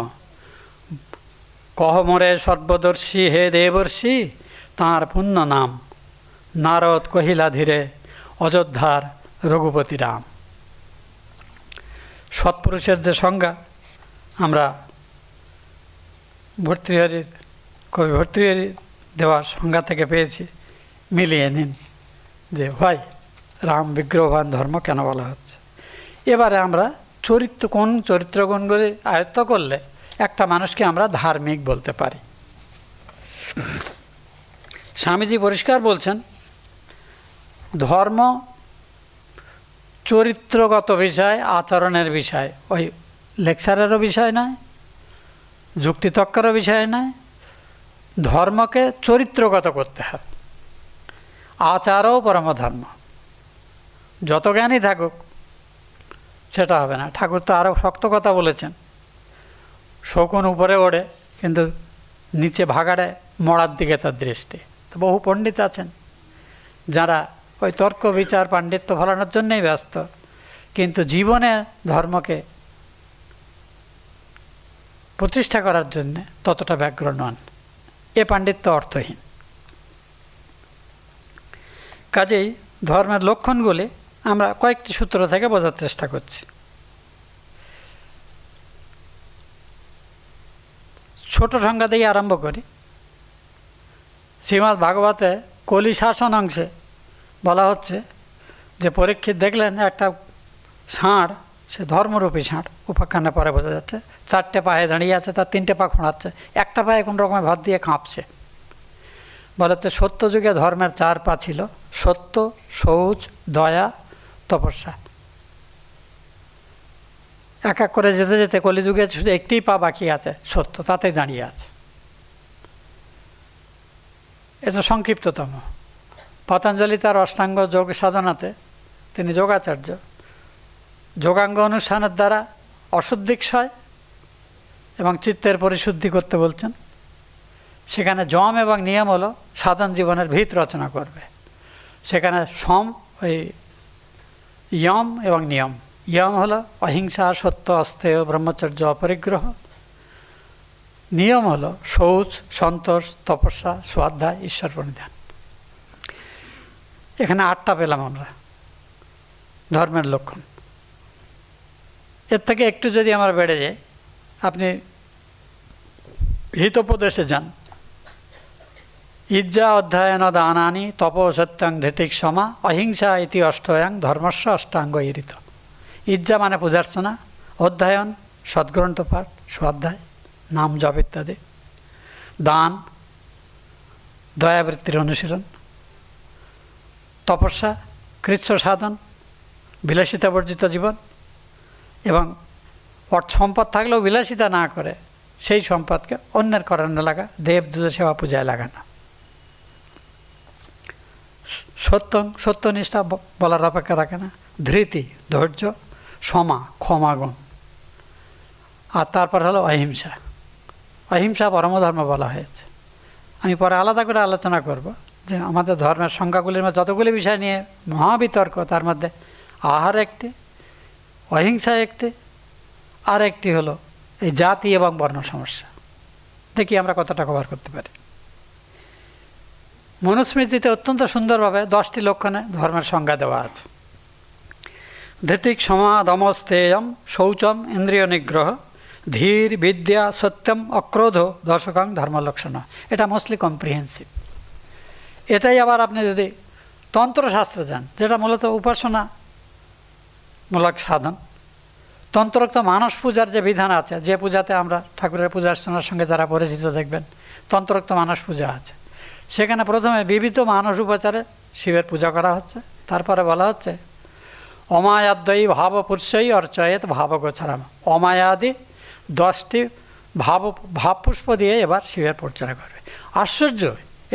কহমরে সর্বদর্শী হে দেবর্ষি, তাঁর পুণ্য নাম। নারদ কহিলা ধীরে, অযোধ্যার রঘুপতি রাম। সৎপুরুষের যে সংজ্ঞা আমরা ভর্তৃহরির, কবি ভর্তৃহরি দেওয়া সংজ্ঞা থেকে পেয়েছি, মিলিয়ে নিন যে ভাই রাম বিগ্রহবান ধর্ম কেন বলা হচ্ছে। এবারে আমরা কোন চরিত্রগুণগুলি আয়ত্ত করলে একটা মানুষকে আমরা ধার্মিক বলতে পারি। স্বামীজি পরিষ্কার বলছেন, ধর্ম চরিত্রগত বিষয়, আচরণের বিষয়, ওই লেকচারেরও বিষয় নয়, যুক্তিতক্কেরও বিষয় নয়। ধর্মকে চরিত্রগত করতে হবে। আচারও পরমধর্ম। যত জ্ঞানই থাকুক সেটা হবে না। ঠাকুর তো আরও শক্ত কথা বলেছেন, শকুন উপরে ওড়ে কিন্তু নিচে ভাগাড়ে মরার দিকে তার দৃষ্টি। তো বহু পণ্ডিত আছেন যারা ওই তর্ক বিচার পাণ্ডিত্য ফলানোর জন্যই ব্যস্ত, কিন্তু জীবনে ধর্মকে প্রতিষ্ঠা করার জন্য ততটা ব্যগ্র নন। এ পাণ্ডিত্য অর্থহীন। কাজেই ধর্মের লক্ষণগুলি আমরা কয়েকটি সূত্র থেকে বোঝার চেষ্টা করছি। ছোট সংজ্ঞা দিয়ে আরম্ভ করি। শ্রীমদ্ ভাগবতে কলি শাসন অংশে বলা হচ্ছে যে পরীক্ষিত দেখলেন একটা ষাঁড়, সে ধর্মরূপী ষাঁড়, উপাখ্যানে পরে বোঝা যাচ্ছে, 4টে পায়ে দাঁড়িয়ে আছে, তার 3টে পা খোঁড়াচ্ছে, একটা পায়ে কোন রকমের ভাত দিয়ে কাঁপছে। বলা হচ্ছে সত্য যুগে ধর্মের 4 পা ছিল, সত্য, শৌচ, দয়া, তপস্যা। এক এক করে যেতে যেতে কলিযুগে শুধু একটিই পা বাকি আছে, সত্য, তাতেই দাঁড়িয়ে আছে। এটা সংক্ষিপ্ততম। পতঞ্জলি তার অষ্টাঙ্গ যোগ সাধনাতে, তিনি যোগাচার্য, যোগাঙ্গ অনুষ্ঠানের দ্বারা অশুদ্ধি ক্ষয় এবং চিত্তের পরিশুদ্ধি করতে বলছেন। সেখানে যম এবং নিয়ম হলো সাধন জীবনের ভিত রচনা করবে। সেখানে ওই ইয়ম এবং নিয়ম। ইয়ম হলো অহিংসা, সত্য, অস্থেয়, ব্রহ্মচর্য, অপরিগ্রহ। নিয়ম হলো শৌচ, সন্তোষ, তপস্যা, স্বাধ্যায়, ঈশ্বর প্রণিধান। এখানে 8টা পেলাম আমরা ধর্মের লক্ষণ। এর থেকে একটু যদি আমরা বেড়ে যাই, আপনি হিতোপদেশে যান। ইজ্জা অধ্যায়ন দানানি তপো সত্যং ধৃতিক সমা অহিংসা ইতি অষ্টয়াং ধর্মস্য অষ্টাঙ্গ ইরিত। ইজ্জা মানে পূজার্চনা, অধ্যায়ন সদ্গ্রন্থ পাঠ, স্বাধ্যায়, নাম জপ ইত্যাদি, দান দয়াবৃত্তির অনুশীলন, তপস্যা কৃচ্ছ সাধন, বিলাসিতা বর্জিত জীবন, এবং সম্পদ থাকলেও বিলাসিতা না করে সেই সম্পদকে অন্যের করানো লাগা, দেব দুজ সেবা পূজায় লাগানো। সত্যনিষ্ঠা বলার অপেক্ষা রাখে না। ধৃতি ধৈর্য, সমা ক্ষমাগুণ, আর তারপর হলো অহিংসা। অহিংসা পরমধর্ম বলা হয়েছে। আমি পরে আলাদা করে আলোচনা করব যে আমাদের ধর্মের সংজ্ঞাগুলির মধ্যে যতগুলি বিষয় নিয়ে মহাবিতর্ক, তার মধ্যে আহার একটি, অহিংসা একটি, আর একটি হলো এই জাতি এবং বর্ণ সমস্যা। দেখি আমরা কতটা কভার করতে পারি। মনুস্মৃতিতে অত্যন্ত সুন্দরভাবে 10টি লক্ষণে ধর্মের সংজ্ঞা দেওয়া আছে। ধৃতিক সমা দমস্তেয়ম শৌচম ইন্দ্রিয় নিগ্রহ ধীর বিদ্যা সত্যম অক্রোধ দশকাং ধর্মলক্ষণ। এটা মোস্টলি কম্প্রিহেন্সিভ। এটাই আবার আপনি যদি তন্ত্রশাস্ত্রে যান, যেটা মূলত উপাসনামূলক সাধন, তন্ত্রোক্ত মানস পূজার যে বিধান আছে, যে পূজাতে আমরা ঠাকুরের পূজার্চনার সঙ্গে যারা পরিচিত দেখবেন তন্ত্রোক্ত মানস পূজা আছে, সেখানে প্রথমে বিবিধ মানস উপাচারে শিবের পূজা করা হচ্ছে। তারপরে বলা হচ্ছে অমায়াদ্বয়ী ভাবপুরুষই অর্চয়েত ভাবগোচরম। অমায়াদি 10টি ভাবপুষ্প দিয়ে এবার শিবের পরিচর্যা করবে। আশ্চর্য,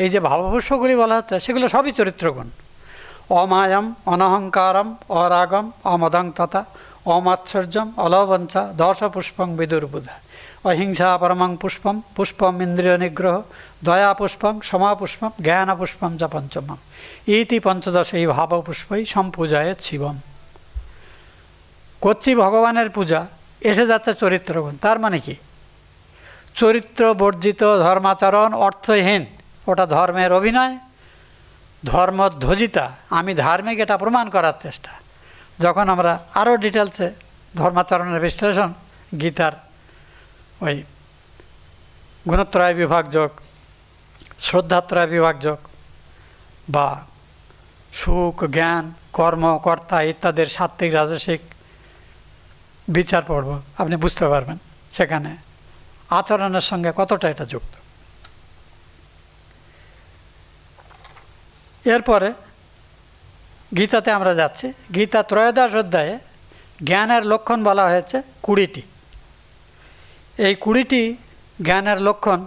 এই যে ভাবপুষ্পগুলি বলা হচ্ছে সেগুলো সবই চরিত্রগুণ। অমায়ম, অনহংকারম, অরাগম, অমদং তথা, অমাৎসর্যম, অলবঞ্চা, 10 পুষ্পং বিদুর্বুধা, অহিংসা পরমং পুষ্পম, পুষ্পম ইন্দ্রিয় নিগ্রহ, দয়া পুষ্পম, সমা পুষ্পম, জ্ঞান পুষ্পম চ পঞ্চমম, ইতি 15 এই ভাবপুষ্পই সম্পূজায় শিবম। করছি ভগবানের পূজা, এসে যাচ্ছে চরিত্রগুণ। তার মানে কি? চরিত্র বর্জিত ধর্মাচরণ অর্থহীন, ওটা ধর্মের অভিনয়, ধর্মধ্বজিতা, আমি ধার্মিক এটা প্রমাণ করার চেষ্টা। যখন আমরা আরও ডিটেলসে ধর্মাচরণের বিশ্লেষণ, গীতার ওই গুণত্রয় বিভাগযোগ, শ্রদ্ধাত্রয় বিভাগযোগ বা সুখ, জ্ঞান, কর্ম, কর্তা ইত্যাদির সাত্ত্বিক রাজসিক বিচার পড়ব, আপনি বুঝতে পারবেন সেখানে আচরণের সঙ্গে কতটা এটা যুক্ত। এরপরে গীতাতে আমরা যাচ্ছি। গীতা 13 অধ্যায়ে জ্ঞানের লক্ষণ বলা হয়েছে 20টি। এই 20টি জ্ঞানের লক্ষণ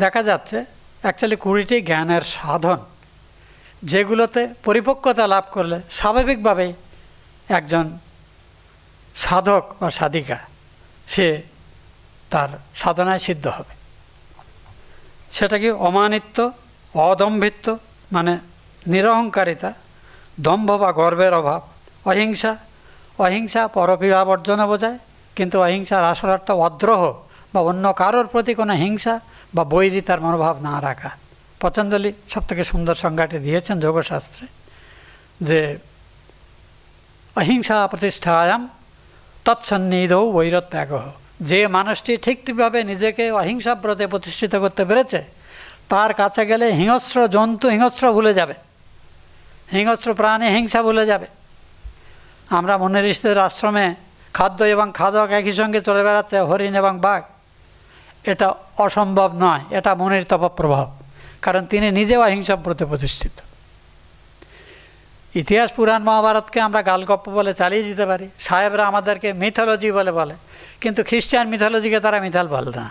দেখা যাচ্ছে অ্যাকচুয়ালি 20টি জ্ঞানের সাধন, যেগুলোতে পরিপক্কতা লাভ করলে স্বাভাবিকভাবেই একজন সাধক বা সাধিকা সে তার সাধনায় সিদ্ধ হবে। সেটা কি? অমানিত্ব, অদম্ভিত্ব মানে নিরহংকারিতা, দম্ভ বা গর্বের অভাব, অহিংসা, অহিংসা পরপীড়া বর্জনে বোঝায়, কিন্তু অহিংসার আসল অর্থ অদ্রোহ বা অন্য কারোর প্রতি কোনো হিংসা বা বৈরিতার মনোভাব না রাখা। পতঞ্জলি সবথেকে সুন্দর সংজ্ঞাটি দিয়েছেন যোগশাস্ত্রে, যে অহিংসা প্রতিষ্ঠায়াম তৎসন্নিধৌ বৈরত্যাগ। যে মানুষটি ঠিকভাবে নিজেকে অহিংসা ব্রতে প্রতিষ্ঠিত করতে পেরেছে, তার কাছে গেলে হিংস্র জন্তু হিংস্র ভুলে যাবে, হিংস্র প্রাণী হিংসা ভুলে যাবে। আমরা মুনি ঋষিদের আশ্রমে খাদ্য এবং খাদক একই সঙ্গে চলে বেড়াচ্ছে, হরিণ এবং বাঘ, এটা অসম্ভব নয়, এটা মুনির তপপ্রভাব, কারণ তিনি নিজেও অহিংসা ব্রতে প্রতিষ্ঠিত। ইতিহাস পুরাণ মহাভারতকে আমরা গালগপ্প বলে চালিয়ে যেতে পারি, সাহেবরা আমাদেরকে মিথোলজি বলে, কিন্তু খ্রিস্টান মিথোলজিকে তারা মিথাল বলে না,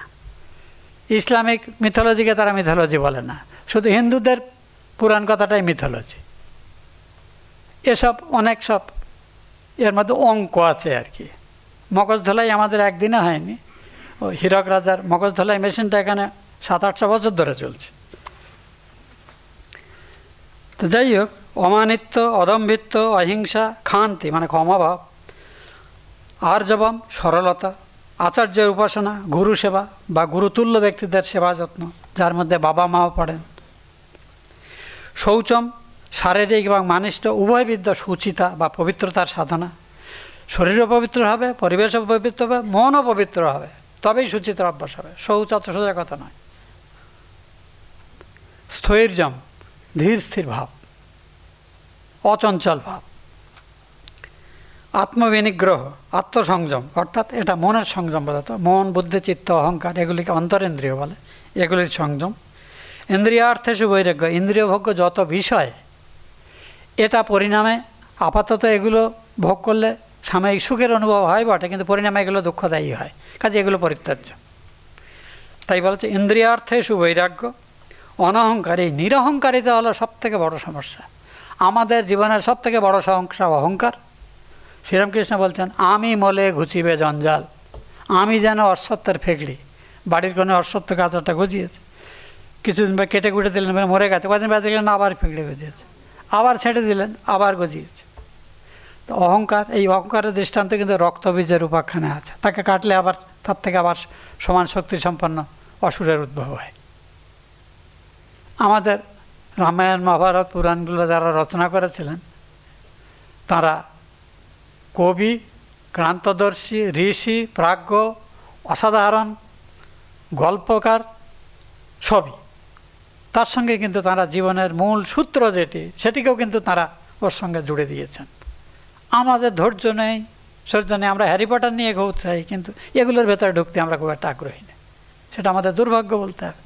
ইসলামিক মিথোলজিকে তারা মিথোলজি বলে না, শুধু হিন্দুদের পুরাণ কথাটাই মিথোলজি। এসব অনেক সব এর মধ্যে অঙ্ক আছে আর কি। মগজ ধোলাই আমাদের একদিনে হয়নি, ও হীরক রাজার মগজ ধোলাই মেশিনটা এখানে 700-800 বছর ধরে চলছে। তো যাই হোক, অমানিত্ব, অদম্ভিত্ব, অহিংসা, ক্ষান্তি মানে ক্ষমাভাব, আর্জবম সরলতা, আচার্যের উপাসনা, গুরু সেবা বা গুরুতুল্য ব্যক্তিদের সেবা যত্ন, যার মধ্যে বাবা মাও পড়েন, শৌচম শারীরিক এবং মানসিক উভয়বিদ্যা সুচিতা বা পবিত্রতার সাধনা, শরীরও পবিত্র হবে, পরিবেশও পবিত্র হবে, মনও পবিত্র হবে, তবেই সুচিতার অভ্যাস হবে। শৌচ অত সোজা কথা নয়। স্থৈর্যম ধীর স্থির ভাব, অচঞ্চল ভাব, আত্মবিনিগ্রহ আত্মসংযম, অর্থাৎ এটা মনের সংযম বোঝাতো, মন, বুদ্ধি, চিত্ত, অহংকার এগুলিকে অন্তরেন্দ্রিয় বলে, এগুলির সংযম। ইন্দ্রিয়ার্থেষু বৈরাগ্য, ইন্দ্রিয়ভোগ্য যত বিষয়, এটা পরিণামে আপাতত এগুলো ভোগ করলে সাময়িক সুখের অনুভব হয় বটে, কিন্তু পরিণামে এগুলো দুঃখদায়ী হয়, কাজে এগুলো পরিত্যাজ্য। তাই বলছে ইন্দ্রিয়ার্থেষু বৈরাগ্য, অনহংকার। এই নিরহংকারিতা হলো সবথেকে বড় সমস্যা। আমাদের জীবনের সবথেকে বড় সমস্যা অহংকার। শ্রীরামকৃষ্ণ বলছেন, আমি মলে ঘুচিবে জঞ্জাল, আমি যেন অশ্বত্থের ফেকড়ি, বাড়ির কোনো অশ্বত্থ গাছটা গজিয়েছে, কিছুদিন পর কেটে কুটে দিলেন, মরে গেছে, কদিন বাদ দিলেন আবার ফেকড়ে গজিয়েছে, আবার ছেড়ে দিলেন আবার গজিয়েছে। তো অহংকার, এই অহংকারের দৃষ্টান্ত কিন্তু রক্তবীজের উপাখ্যানে আছে, তাকে কাটলে আবার তার থেকে আবার সমান শক্তি সম্পন্ন অসুরের উদ্ভব হয়। আমাদের রামায়ণ মহাভারত পুরাণগুলো যারা রচনা করেছিলেন তারা কবি, ক্রান্তদর্শী, ঋষি, প্রাজ্ঞ, অসাধারণ গল্পকার সবই। তার সঙ্গে কিন্তু তারা জীবনের মূল সূত্র যেটি, সেটিকেও কিন্তু তারা ওর সঙ্গে জুড়ে দিয়েছেন। আমাদের ধৈর্য নেই, সৌর্য নেই, আমরা হ্যারি পটার নিয়ে খুব চাই, কিন্তু এগুলোর ভেতরে ঢুকতে আমরা খুব একটা আগ্রহী নেই, সেটা আমাদের দুর্ভাগ্য বলতে হবে।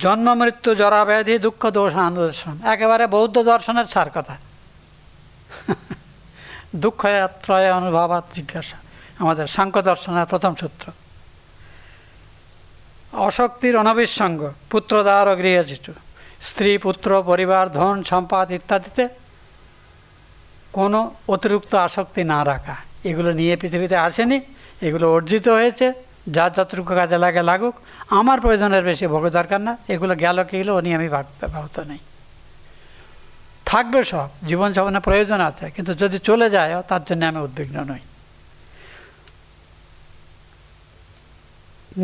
জন্ম মৃত্যু জরা ব্যাধি দুঃখ দোষ আনন্দর্শন, একেবারে বৌদ্ধ দর্শনের সার কথা। দুঃখ ত্রয় অনুভবাত জিজ্ঞাসা, আমাদের সাংখ্য দর্শনের প্রথম সূত্র। অশক্তির অনবিসঙ্গ পুত্রদার গৃহজিটু, স্ত্রী পুত্র পরিবার ধন সম্পদ ইত্যাদিতে কোনো অতিরিক্ত আসক্তি না রাখা। এগুলো নিয়ে পৃথিবীতে আসেনি, এগুলো অর্জিত হয়েছে, যার যতটুকু কাজে লাগে লাগুক, আমার প্রয়োজনের বেশি ভোগ দরকার না। এগুলো গেল কি হলো ও নিয়ে আমি ব্যাহত নেই। থাকবে সব, জীবন যাপনের প্রয়োজন আছে, কিন্তু যদি চলে যায় তার জন্য আমি উদ্বিগ্ন নই।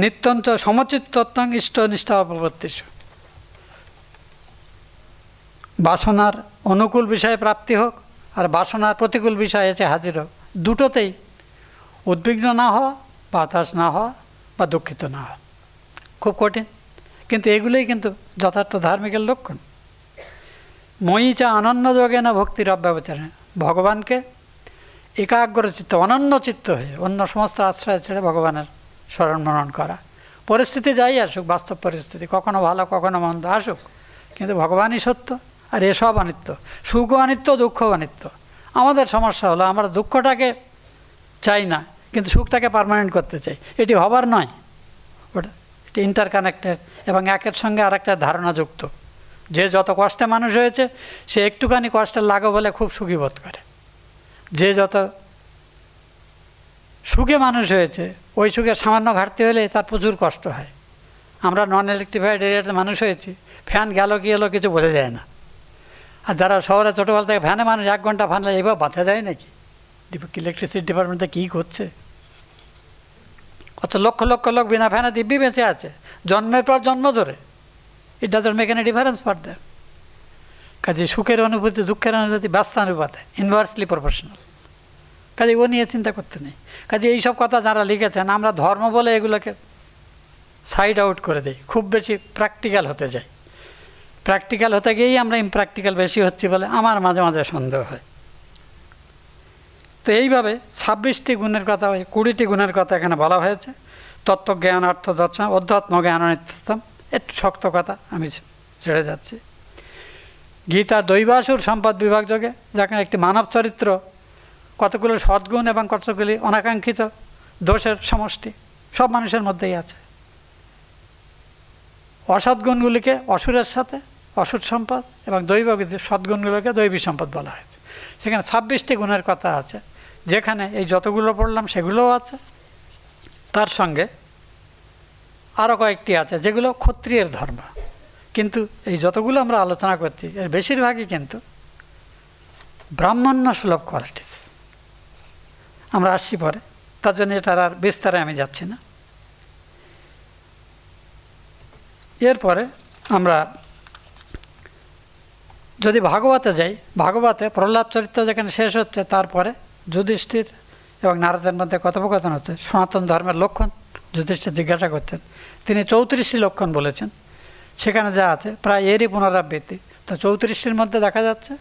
নিত্যন্ত সমচিত্তং ইষ্টনিষ্ঠা প্রবর্তিষু, বাসনার অনুকূল বিষয়ে প্রাপ্তি হোক আর বাসনার প্রতিকূল বিষয় এসে হাজির হোক, দুটোতেই উদ্বিগ্ন না হওয়া, হতাশ না হওয়া বা দুঃখিত না হওয়া। খুব কঠিন, কিন্তু এগুলোই কিন্তু যথার্থ ধার্মিকের লক্ষণ। মই চা অনন্য যোগে না ভক্তির অব্যবচারে, ভগবানকে একাগ্রচিত্ত অনন্য চিত্ত হয়ে অন্য সমস্ত আশ্রয় ছেড়ে ভগবানের স্মরণ মনন করা। পরিস্থিতি যাই আসুক, বাস্তব পরিস্থিতি কখনো ভালো কখনো মন্দ আসুক, কিন্তু ভগবানই সত্য আর এসব অনিত্য। সুখও অনিত্য, দুঃখও অনিত্য। আমাদের সমস্যা হলো আমরা দুঃখটাকে চাই না, কিন্তু সুখটাকে পার্মানেন্ট করতে চাই। এটি হবার নয়, ওটা এটি ইন্টারকানেক্টেড এবং একের সঙ্গে আরেকটা ধারণা যুক্ত। যে যত কষ্টে মানুষ হয়েছে সে একটুখানি কষ্টের লাগো বলে খুব সুখী বোধ করে। যে যত সুখে মানুষ হয়েছে ওই সুখের সামান্য ঘাটতি হলে তার প্রচুর কষ্ট হয়। আমরা নন ইলেকট্রিফাইড এরিয়াতে মানুষ হয়েছি, ফ্যান গেল কি এলো কিছু বোঝা যায় না। আর যারা শহরে ছোটোবেলা থেকে ফ্যানে মানুষ 1 ঘন্টা ফ্যানলে এইভাবে বাঁচা যায় নাকি? ইলেকট্রিসিটি ডিপার্টমেন্টে কী করছে? অত লক্ষ লক্ষ লোক বিনা ফ্যানে দিব্যি বেঁচে আছে জন্মের পর জন্ম ধরে। It doesn't make any difference for them. কাজে সুখের অনুভূতি দুঃখের অনুভূতি ব্যস্তানুপাতে, ইনভার্সলি প্রপোর্শনাল। কাজে ও নিয়ে চিন্তা করতে নেই। কাজে এইসব কথা যারা লিখেছেন আমরা ধর্ম বলে এগুলোকে সাইড আউট করে দিই, খুব বেশি প্র্যাকটিক্যাল হতে যাই। প্র্যাকটিক্যাল হতে গিয়েই আমরা ইমপ্র্যাকটিক্যাল বেশি হচ্ছি বলে আমার মাঝে মাঝে সন্দেহ হয়। তো এইভাবে 26টি গুণের কথা, 20টি গুণের কথা এখানে বলা হয়েছে। তত্ত্বজ্ঞান, অর্থ দর্শন, অধ্যাত্ম জ্ঞান, নিত্যম, একটু শক্ত কথা আমি ছেড়ে যাচ্ছি। গীতা দৈবাসুর সম্পদ বিভাগ যোগে, যেখানে একটি মানব চরিত্র কতগুলো সদ্গুণ এবং কতগুলি অনাকাঙ্ক্ষিত দোষের সমষ্টি সব মানুষের মধ্যেই আছে। অসদ্গুণগুলিকে অসুরের সাথে অসুর সম্পদ এবং দৈব সদ্গুণগুলোকে দৈবী সম্পদ বলা হয়েছে। সেখানে 26টি গুণের কথা আছে, যেখানে এই যতগুলো পড়লাম সেগুলোও আছে, তার সঙ্গে আরও কয়েকটি আছে যেগুলো ক্ষত্রিয়ের ধর্ম। কিন্তু এই যতগুলো আমরা আলোচনা করছি এর বেশিরভাগই কিন্তু ব্রাহ্মণ্য সুলভ কোয়ালিটিস। আমরা আসছি পরে, তার জন্য এটার আর বিস্তারে আমি যাচ্ছি না। এরপরে আমরা যদি ভাগবতে যাই, ভাগবতে প্রহ্লাদ চরিত্র যেখানে শেষ হচ্ছে, তারপরে যুধিষ্ঠির এবং নারদের মধ্যে কথোপকথন হচ্ছে। সনাতন ধর্মের লক্ষণ যুধিষ্ঠির জিজ্ঞাসা করছেন, তিনি 34টি লক্ষণ বলেছেন। সেখানে যা আছে প্রায় এরই পুনরাবৃত্তি। তো 34টির মধ্যে দেখা যাচ্ছে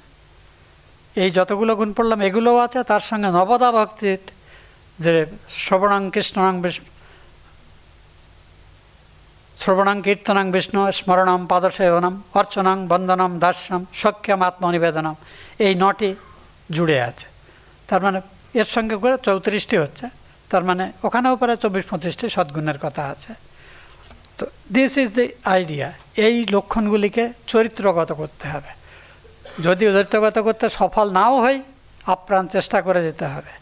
এই যতগুলো গুণ পড়লাম এগুলোও আছে, তার সঙ্গে নবদা ভক্তির যে শ্রবণাং কৃষ্ণাং বিষ্ণু, শ্রবণাং কীর্তনাং বিষ্ণু স্মরণম পাদসেবনম অর্চনাং বন্দনম দাস্যম সখ্যম আত্মনিবেদনম, এই 9টি জুড়ে আছে। তার মানে এর সঙ্গে করে 34টি হচ্ছে। তার মানে ওখানেও প্রায় 24-25টি সদ্গুণের কথা আছে। তো দিস ইজ দি আইডিয়া। এই লক্ষণগুলিকে চরিত্রগত করতে হবে। যদি চরিত্রগত করতে সফল নাও হয়, আপ্রাণ চেষ্টা করে যেতে হবে।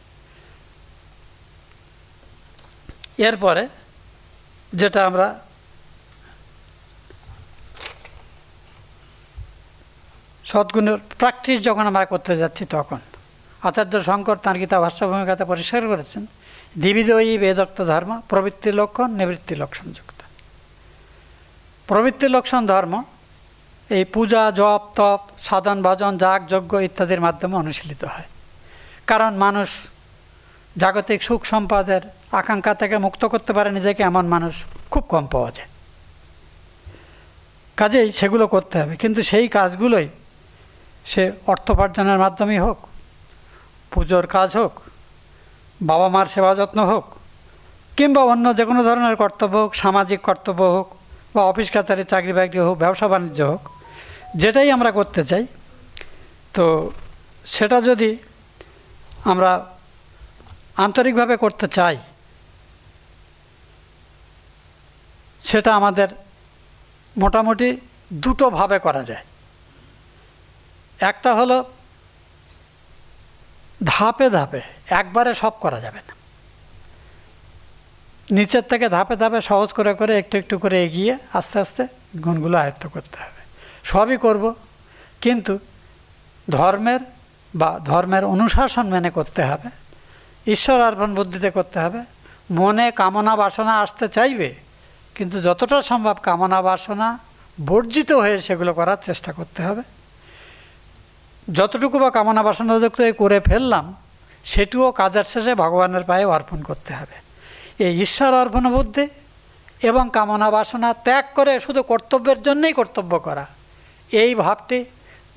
এরপরে যেটা আমরা সদ্গুণের প্র্যাকটিস যখন আমরা করতে যাচ্ছি, তখন আচার্য শঙ্কর তাঁর গীতা ভাষ্য ভূমিকাতে পরিষ্কার করেছেন, দ্বিবিধই বেদোক্ত ধর্ম প্রবৃত্তি লক্ষণ নিবৃত্তি লক্ষণযুক্ত। প্রবৃত্তি লক্ষণ ধর্ম এই পূজা, জপ, তপ, সাধন, ভজন, যাগ, যজ্ঞ ইত্যাদির মাধ্যমে অনুশীলিত হয়। কারণ মানুষ জাগতিক সুখ সম্পদের আকাঙ্ক্ষা থেকে মুক্ত করতে পারে নিজেকে, এমন মানুষ খুব কম পাওয়া যায়। কাজেই সেগুলো করতে হবে। কিন্তু সেই কাজগুলোই সে অর্থোপার্জনের মাধ্যমেই হোক, পুজোর কাজ হোক, বাবা মার সেবা যত্ন হোক, কিংবা অন্য যে কোনো ধরনের কর্তব্য হোক, সামাজিক কর্তব্য হোক, বা অফিস কাছারি চাকরি বাকরি হোক, ব্যবসা বাণিজ্য হোক, যেটাই আমরা করতে চাই, তো সেটা যদি আমরা আন্তরিকভাবে করতে চাই, সেটা আমাদের মোটামুটি দুটো ভাবে করা যায়। একটা হলো ধাপে ধাপে, একবারে সব করা যাবে না। নিচের থেকে ধাপে ধাপে সহজ করে করে একটু একটু করে এগিয়ে আস্তে আস্তে গুণগুলো আয়ত্ত করতে হবে। সবই করব, কিন্তু ধর্মের অনুশাসন মেনে করতে হবে, ঈশ্বর অর্পণ বুদ্ধিতে করতে হবে। মনে কামনা বাসনা আসতে চাইবে, কিন্তু যতটা সম্ভব কামনা বাসনা বর্জিত হয়ে সেগুলো করার চেষ্টা করতে হবে। যতটুকু বা কামনা বাসনাযুক্ত করে ফেললাম, সেটুও কাজের শেষে ভগবানের পায়ে অর্পণ করতে হবে। এই ঈশ্বর অর্পণ বুদ্ধি এবং কামনা বাসনা ত্যাগ করে শুধু কর্তব্যের জন্যই কর্তব্য করা, এই ভাবটি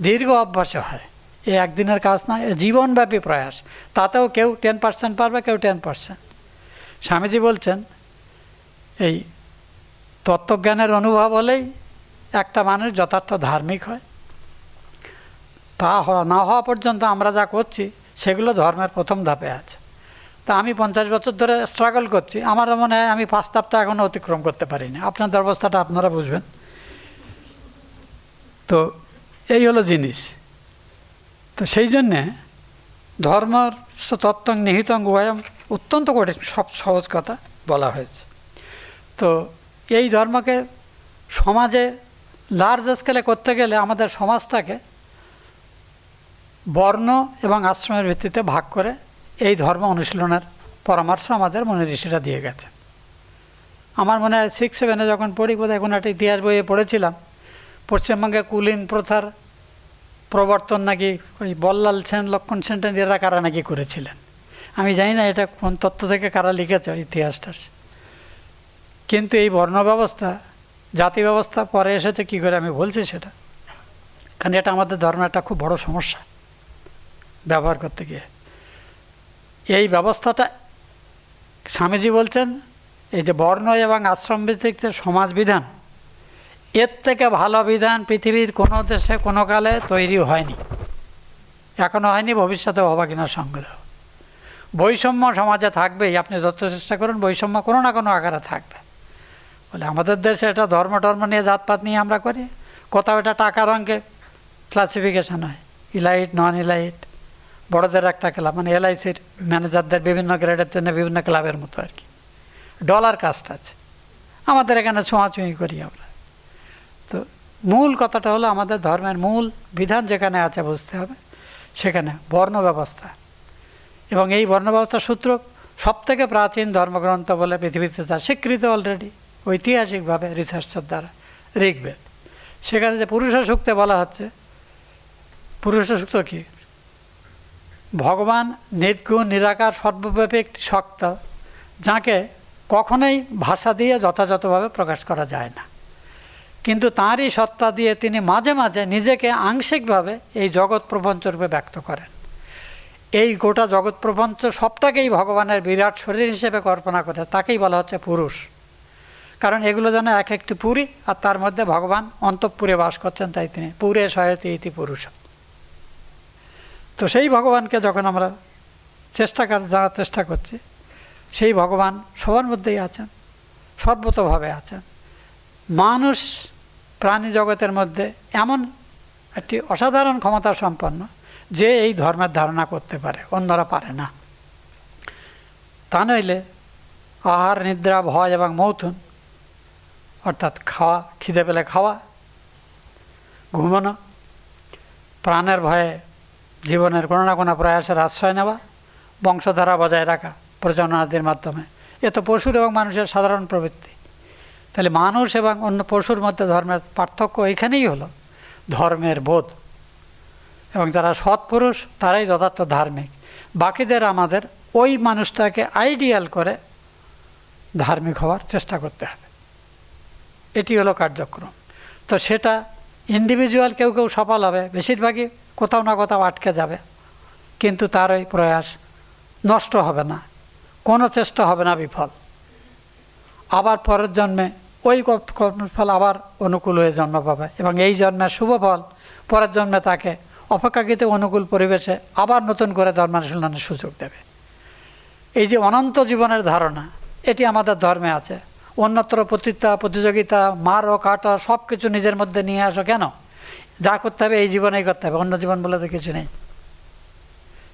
দীর্ঘ অভ্যাসে হয়। এই একদিনের কাজ না, জীবনব্যাপী প্রয়াস। তাতেও কেউ 10% পারবে, কেউ 10%। স্বামীজি বলছেন, এই তত্ত্বজ্ঞানের অনুভব হলেই একটা মানুষ যথার্থ ধার্মিক হয়। তা না হওয়া পর্যন্ত আমরা যা করছি সেগুলো ধর্মের প্রথম ধাপে আছে। তা আমি 50 বছর ধরে স্ট্রাগল করছি, আমার মনে হয় আমি 5 ধাপটা এখনও অতিক্রম করতে পারিনি। আপনাদের অবস্থাটা আপনারা বুঝবেন। তো এই হলো জিনিস। তো সেই জন্যে ধর্মর তত্ত্বং নিহিতং উভয়ম অত্যন্ত কঠিন, সব সহজ কথা বলা হয়েছে। তো এই ধর্মকে সমাজে লার্জ স্কেলে করতে গেলে আমাদের সমাজটাকে বর্ণ এবং আশ্রমের ভিত্তিতে ভাগ করে এই ধর্ম অনুশীলনের পরামর্শ আমাদের মনে ঋষিরা দিয়ে গেছে। আমার মনে হয় 6-7 যখন পড়ি, বোধহয় কোনো একটা ইতিহাস বইয়ে পড়েছিলাম, পশ্চিমবঙ্গে কুলীন প্রথার প্রবর্তন নাকি ওই বল্লাল সেন, লক্ষণ সেন এরা কারা নাকি করেছিলেন। আমি জানি না এটা কোন তত্ত্ব থেকে কারা লিখেছে ইতিহাসটা, কিন্তু এই বর্ণ ব্যবস্থা, জাতি ব্যবস্থা পরে এসেছে কী করে আমি বলছি সেটা, কারণ এটা আমাদের ধর্মের একটা খুব বড় সমস্যা ব্যবহার করতে গিয়ে। এই ব্যবস্থাটা স্বামীজি বলছেন, এই যে বর্ণ এবং আশ্রমভিত্তিক যে সমাজ বিধান, এর থেকে ভালো বিধান পৃথিবীর কোনো দেশে কোনো কালে তৈরি হয়নি, এখনও হয়নি, ভবিষ্যতেও হবা কিনা সন্দেহ। বৈষম্য সমাজে থাকবেই, আপনি যত চেষ্টা করুন বৈষম্য কোনো না কোনো আকারে থাকবে। বলে আমাদের দেশে এটা ধর্ম নিয়ে জাতপাত নিয়ে আমরা করি, কোথাও এটা টাকার অঙ্কে ক্লাসিফিকেশান হয়, ইলাইট নন ইলাইট, বড়দের একটা ক্লাব, মানে এলআইসির ম্যানেজারদের বিভিন্ন গ্রেডের জন্য বিভিন্ন ক্লাবের মতো আর কি, ডলার কাস্ট আছে। আমাদের এখানে ছোঁয়াছুঁয়ি করি আমরা। তো মূল কথাটা হলো আমাদের ধর্মের মূল বিধান যেখানে আছে বুঝতে হবে, সেখানে বর্ণ ব্যবস্থা। এবং এই বর্ণ ব্যবস্থার সূত্র সবথেকে প্রাচীন ধর্মগ্রন্থ বলে পৃথিবীতে যা স্বীকৃত অলরেডি ঐতিহাসিকভাবে রিসার্চের দ্বারা, ঋগ্বেদ। সেখানে যে পুরুষ সূক্তে বলা হচ্ছে, পুরুষ সূক্ত কি? ভগবান নির্গুণ নিরাকার সর্বব্যাপী একটি সত্তা, যাকে কখনোই ভাষা দিয়ে যথাযথভাবে প্রকাশ করা যায় না, কিন্তু তাঁরই সত্তা দিয়ে তিনি মাঝে মাঝে নিজেকে আংশিকভাবে এই জগৎ প্রপঞ্চরূপে ব্যক্ত করেন। এই গোটা জগৎ প্রপঞ্চ সবটাকেই ভগবানের বিরাট শরীর হিসেবে কল্পনা করে, তাকেই বলা হচ্ছে পুরুষ। কারণ এগুলো যেন এক একটি পুরী, আর তার মধ্যে ভগবান অন্তঃপুরে বাস করছেন, তাই তিনি পুরে সয়তি ইতি পুরুষ। তো সেই ভগবানকে যখন আমরা জানার চেষ্টা করছি, সেই ভগবান সবার মধ্যেই আছেন, সর্বতভাবে আছেন। মানুষ প্রাণী জগতের মধ্যে এমন একটি অসাধারণ ক্ষমতা সম্পন্ন যে এই ধর্মের ধারণা করতে পারে, অন্যরা পারে না। তা নইলে আহার, নিদ্রা, ভয় এবং মৌথুন, অর্থাৎ খাওয়া, খিদে পেলে খাওয়া, ঘুমানো, প্রাণের ভয়ে জীবনের কোনো না কোনো প্রয়াসের আশ্রয় নেওয়া, বংশধারা বজায় রাখা প্রজননাদির মাধ্যমে, এ তো পশুর এবং মানুষের সাধারণ প্রবৃত্তি। তাহলে মানুষ এবং অন্য পশুর মধ্যে ধর্মের পার্থক্য এইখানেই হলো ধর্মের বোধ। এবং যারা সৎপুরুষ তারাই যথার্থ ধার্মিক। বাকিদের আমাদের ওই মানুষটাকে আইডিয়াল করে ধার্মিক হওয়ার চেষ্টা করতে হবে, এটি হলো কার্যক্রম। তো সেটা ইন্ডিভিজুয়াল কেউ কেউ সফল হবে, বেশিরভাগই কোথাও না কোথাও আটকে যাবে, কিন্তু তার ওই প্রয়াস নষ্ট হবে না, কোনো চেষ্টা হবে না বিফল। আবার পরের জন্মে ওই কর্মফল আবার অনুকূল হয়ে জন্ম পাবে, এবং এই জন্মের শুভ ফল পরের জন্মে তাকে অপেক্ষাকৃত অনুকূল পরিবেশে আবার নতুন করে ধর্মানুশীলনের সুযোগ দেবে। এই যে অনন্ত জীবনের ধারণা, এটি আমাদের ধর্মে আছে। অন্যত্র প্রতিযোগিতা, মারো কাটো সব কিছু নিজের মধ্যে নিয়ে আসো। কেন? যা করতে হবে এই জীবনেই করতে হবে, অন্য জীবন বলে তো কিছু নেই।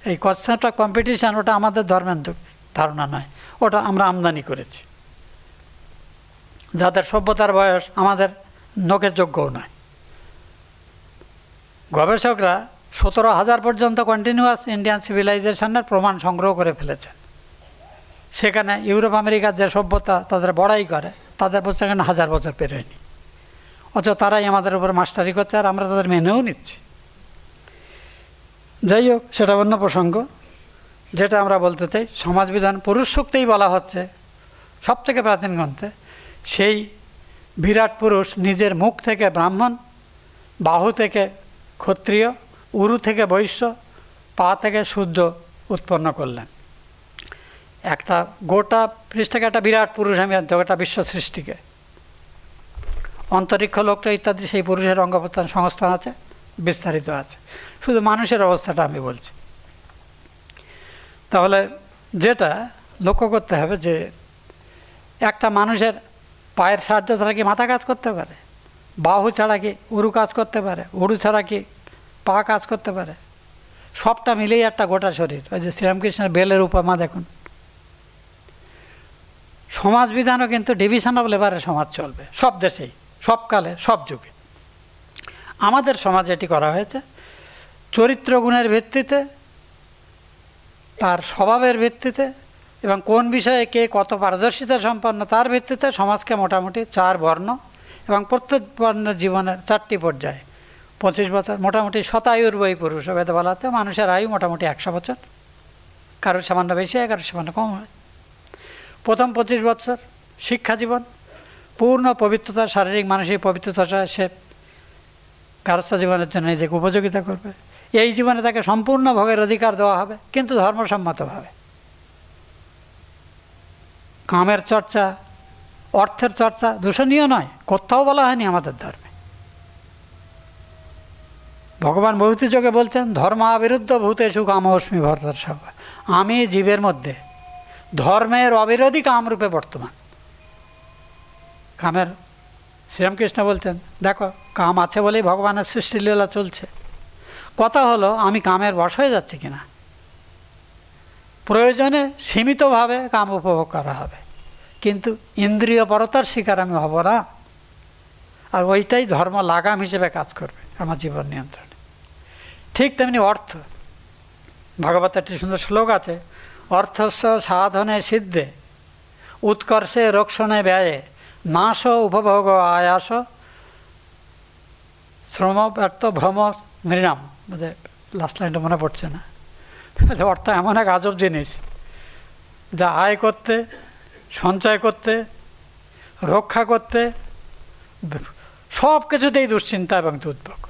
এই কনসেপ্ট অফ কম্পিটিশান ওটা আমাদের ধর্মের ধারণা নয়, ওটা আমরা আমদানি করেছি, যাদের সভ্যতার বয়স আমাদের নখের যোগ্যও নয়। গবেষকরা 17,000 পর্যন্ত কন্টিনিউয়াস ইন্ডিয়ান সিভিলাইজেশনের প্রমাণ সংগ্রহ করে ফেলেছেন। সেখানে ইউরোপ আমেরিকার যে সভ্যতা তাদের বড়াই করে, তাদের বছর এখানে 1000 বছর পেরোয়নি, অথচ তারাই আমাদের উপর মাস্টারি করছে আর আমরা তাদের মেনেও নিচ্ছি। যাই হোক, সেটা অন্য প্রসঙ্গ। যেটা আমরা বলতে চাই, সমাজবিধান পুরুষ সূক্তেই বলা হচ্ছে সবথেকে প্রাচীন গ্রন্থে, সেই বিরাট পুরুষ নিজের মুখ থেকে ব্রাহ্মণ, বাহু থেকে ক্ষত্রিয়, উরু থেকে বৈশ্য, পা থেকে শূদ্র উৎপন্ন করলেন। একটা গোটা পৃষ্ঠাকে একটা বিরাট পুরুষ আমি গোটা বিশ্ব সৃষ্টিকে, অন্তরিক্ষ লোকটা ইত্যাদি সেই পুরুষের অঙ্গ প্রত্যঙ্গ সংস্থান আছে, বিস্তারিত আছে। শুধু মানুষের অবস্থাটা আমি বলছি। তাহলে যেটা লক্ষ্য করতে হবে যে একটা মানুষের পায়ের সাহায্য ছাড়া কি মাথা কাজ করতে পারে? বাহু ছাড়া কি উরু কাজ করতে পারে? উরু ছাড়া কি পা কাজ করতে পারে? সবটা মিলেই একটা গোটা শরীর। ওই যে শ্রীরামকৃষ্ণের বেলের উপমা দেখুন। সমাজবিধানও কিন্তু ডিভিশন অফ লেবারের সমাজ চলবে সব দেশেই, সব কালে, সব যুগে। আমাদের সমাজে এটি করা হয়েছে চরিত্র গুণের ভিত্তিতে, তার স্বভাবের ভিত্তিতে এবং কোন বিষয়ে কে কত পারদর্শিতা সম্পন্ন তার ভিত্তিতে সমাজকে মোটামুটি 4 বর্ণ এবং প্রত্যেক বর্ণের জীবনের 4টি পর্যায়ে 25 বছর, মোটামুটি শতায়ুর বই পুরুষ বেদে বলা হচ্ছে মানুষের আয়ু মোটামুটি 100 বছর, কারোর সামান্য বেশি হয়, কারোর সামান্য কম হয়। প্রথম 25 বছর শিক্ষা জীবন, পূর্ণ পবিত্রতা, শারীরিক মানসিক পবিত্রতা সে গার্হস্থ্য জীবনের জন্য নিজেকে উপযোগিতা করবে। এই জীবনে তাকে সম্পূর্ণ ভোগের অধিকার দেওয়া হবে, কিন্তু ধর্মসম্মতভাবে। কামের চর্চা, অর্থের চর্চা দূষণীয় নয়, কোথাও বলা হয়নি আমাদের ধর্মে। ভগবান বহুতি যোগে বলছেন ধর্মাবিরুদ্ধ ভূতেষু কামস্মি ভরতর্ষভ। আমি জীবের মধ্যে ধর্মের অবিরোধী কামরূপে বর্তমান। কামের শ্রীরামকৃষ্ণ বলছেন দেখো কাম আছে বলেই ভগবানের সৃষ্টিলীলা চলছে। কথা হলো আমি কামের বশ হয়ে যাচ্ছি কিনা। প্রয়োজনে সীমিতভাবে কাম উপভোগ করা হবে, কিন্তু ইন্দ্রিয় পরতার শিকার আমি হব না। আর ওইটাই ধর্ম লাগাম হিসেবে কাজ করবে আমার জীবন নিয়ন্ত্রণে। ঠিক তেমনি অর্থ, ভাগবতের একটি সুন্দর শ্লোক আছে, অর্থস্য সাধনে সিদ্ধে উৎকর্ষে রক্ষণে ব্যয়ে নাশ উপভোগ আয়াস শ্রম ব্যর্থ ভ্রম নৃণাম। বোধহয় লাস্ট লাইনটা মনে পড়ছে না। অর্থ এমন এক আজব জিনিস যা আয় করতে, সঞ্চয় করতে, রক্ষা করতে সব কিছুতেই দুশ্চিন্তা এবং দুর্ভোগ।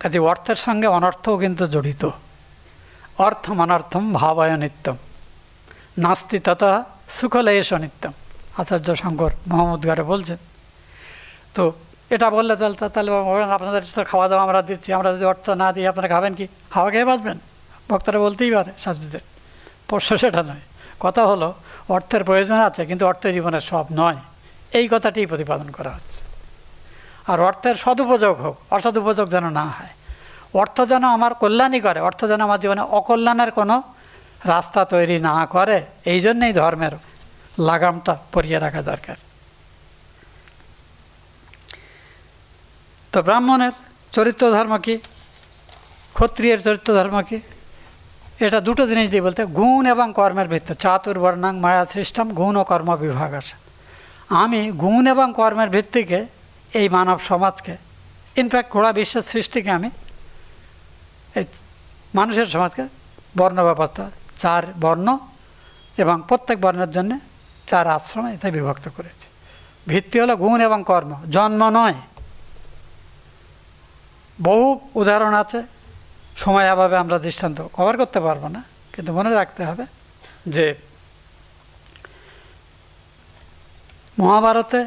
কাজে অর্থের সঙ্গে অনর্থও কিন্তু জড়িত। অর্থম অনর্থম ভাবায় নিত্যম নাস্তি তথা সুখলেশ নিত্যম, আচার্য শঙ্কর মোহাম্মদগারে বলছেন। তো এটা বললে তাহলে আপনাদের খাওয়া দাওয়া আমরা দিচ্ছি, আমরা যদি অর্থ না দিই আপনারা খাবেন কি? হাওয়া খেয়ে বাঁচবেন? ভক্তরা বলতেই পারে সাধুদের, প্রশ্ন সেটা নয়। কথা হলো অর্থের প্রয়োজন আছে, কিন্তু অর্থ জীবনের সব নয়, এই কথাটিই প্রতিপাদন করা হচ্ছে। আর অর্থের সদুপযোগ হোক, অসদুপযোগ যেন না হয়। অর্থ যেন আমার কল্যাণই করে, অর্থ যেন আমার জীবনে অকল্যাণের কোনো রাস্তা তৈরি না করে, এই জন্যেই ধর্মের লাগামটা পরিয়ে রাখা দরকার। তো ব্রাহ্মণের চরিত্র ধর্ম কী, ক্ষত্রিয়ের চরিত্র ধর্ম কী, এটা দুটো জিনিস দিয়ে বলতে, গুণ এবং কর্মের ভিত্তি। চাতুর্বর্ণাং মায়া সৃষ্টম গুণ ও কর্ম বিভাগ আসে। আমি গুণ এবং কর্মের ভিত্তিকে এই মানব সমাজকে, ইনফ্যাক্ট গোড়া বিশ্বের সৃষ্টিকে আমি এই মানুষের সমাজকে বর্ণ ব্যবস্থা 4 বর্ণ এবং প্রত্যেক বর্ণের জন্য 4 আশ্রম এতে বিভক্ত করেছে। ভিত্তি হলো গুণ এবং কর্ম, জন্ম নয়। বহু উদাহরণ আছে, সময় অভাবে আমরা দৃষ্টান্ত কভার করতে পারবো না, কিন্তু মনে রাখতে হবে যে মহাভারতে,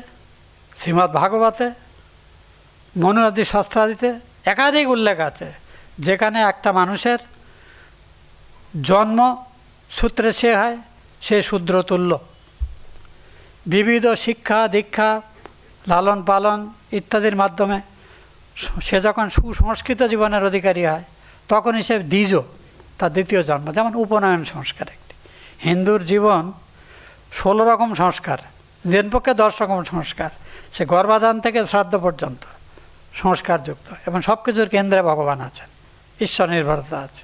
শ্রীমদ্ ভাগবতে, মনুরাদি শাস্ত্রাদিতে একাধিক উল্লেখ আছে যেখানে একটা মানুষের জন্ম সূত্রে সে হয়, সে শূদ্র তুল্য। বিবিধ শিক্ষা দীক্ষা লালন পালন ইত্যাদির মাধ্যমে সে যখন সুসংস্কৃত জীবনের অধিকারী হয় তখনই সে দ্বিজ, তার দ্বিতীয় জন্ম। যেমন উপনয়ন সংস্কার একটি, হিন্দুর জীবন 16 রকম সংস্কার, জেনপক্ষে 10 রকম সংস্কার, সে গর্ভাধান থেকে শ্রাদ্ধ পর্যন্ত সংস্কারযুক্ত, এবং সব কিছুর কেন্দ্রে ভগবান আছেন, ঈশ্বর নির্ভরতা আছে।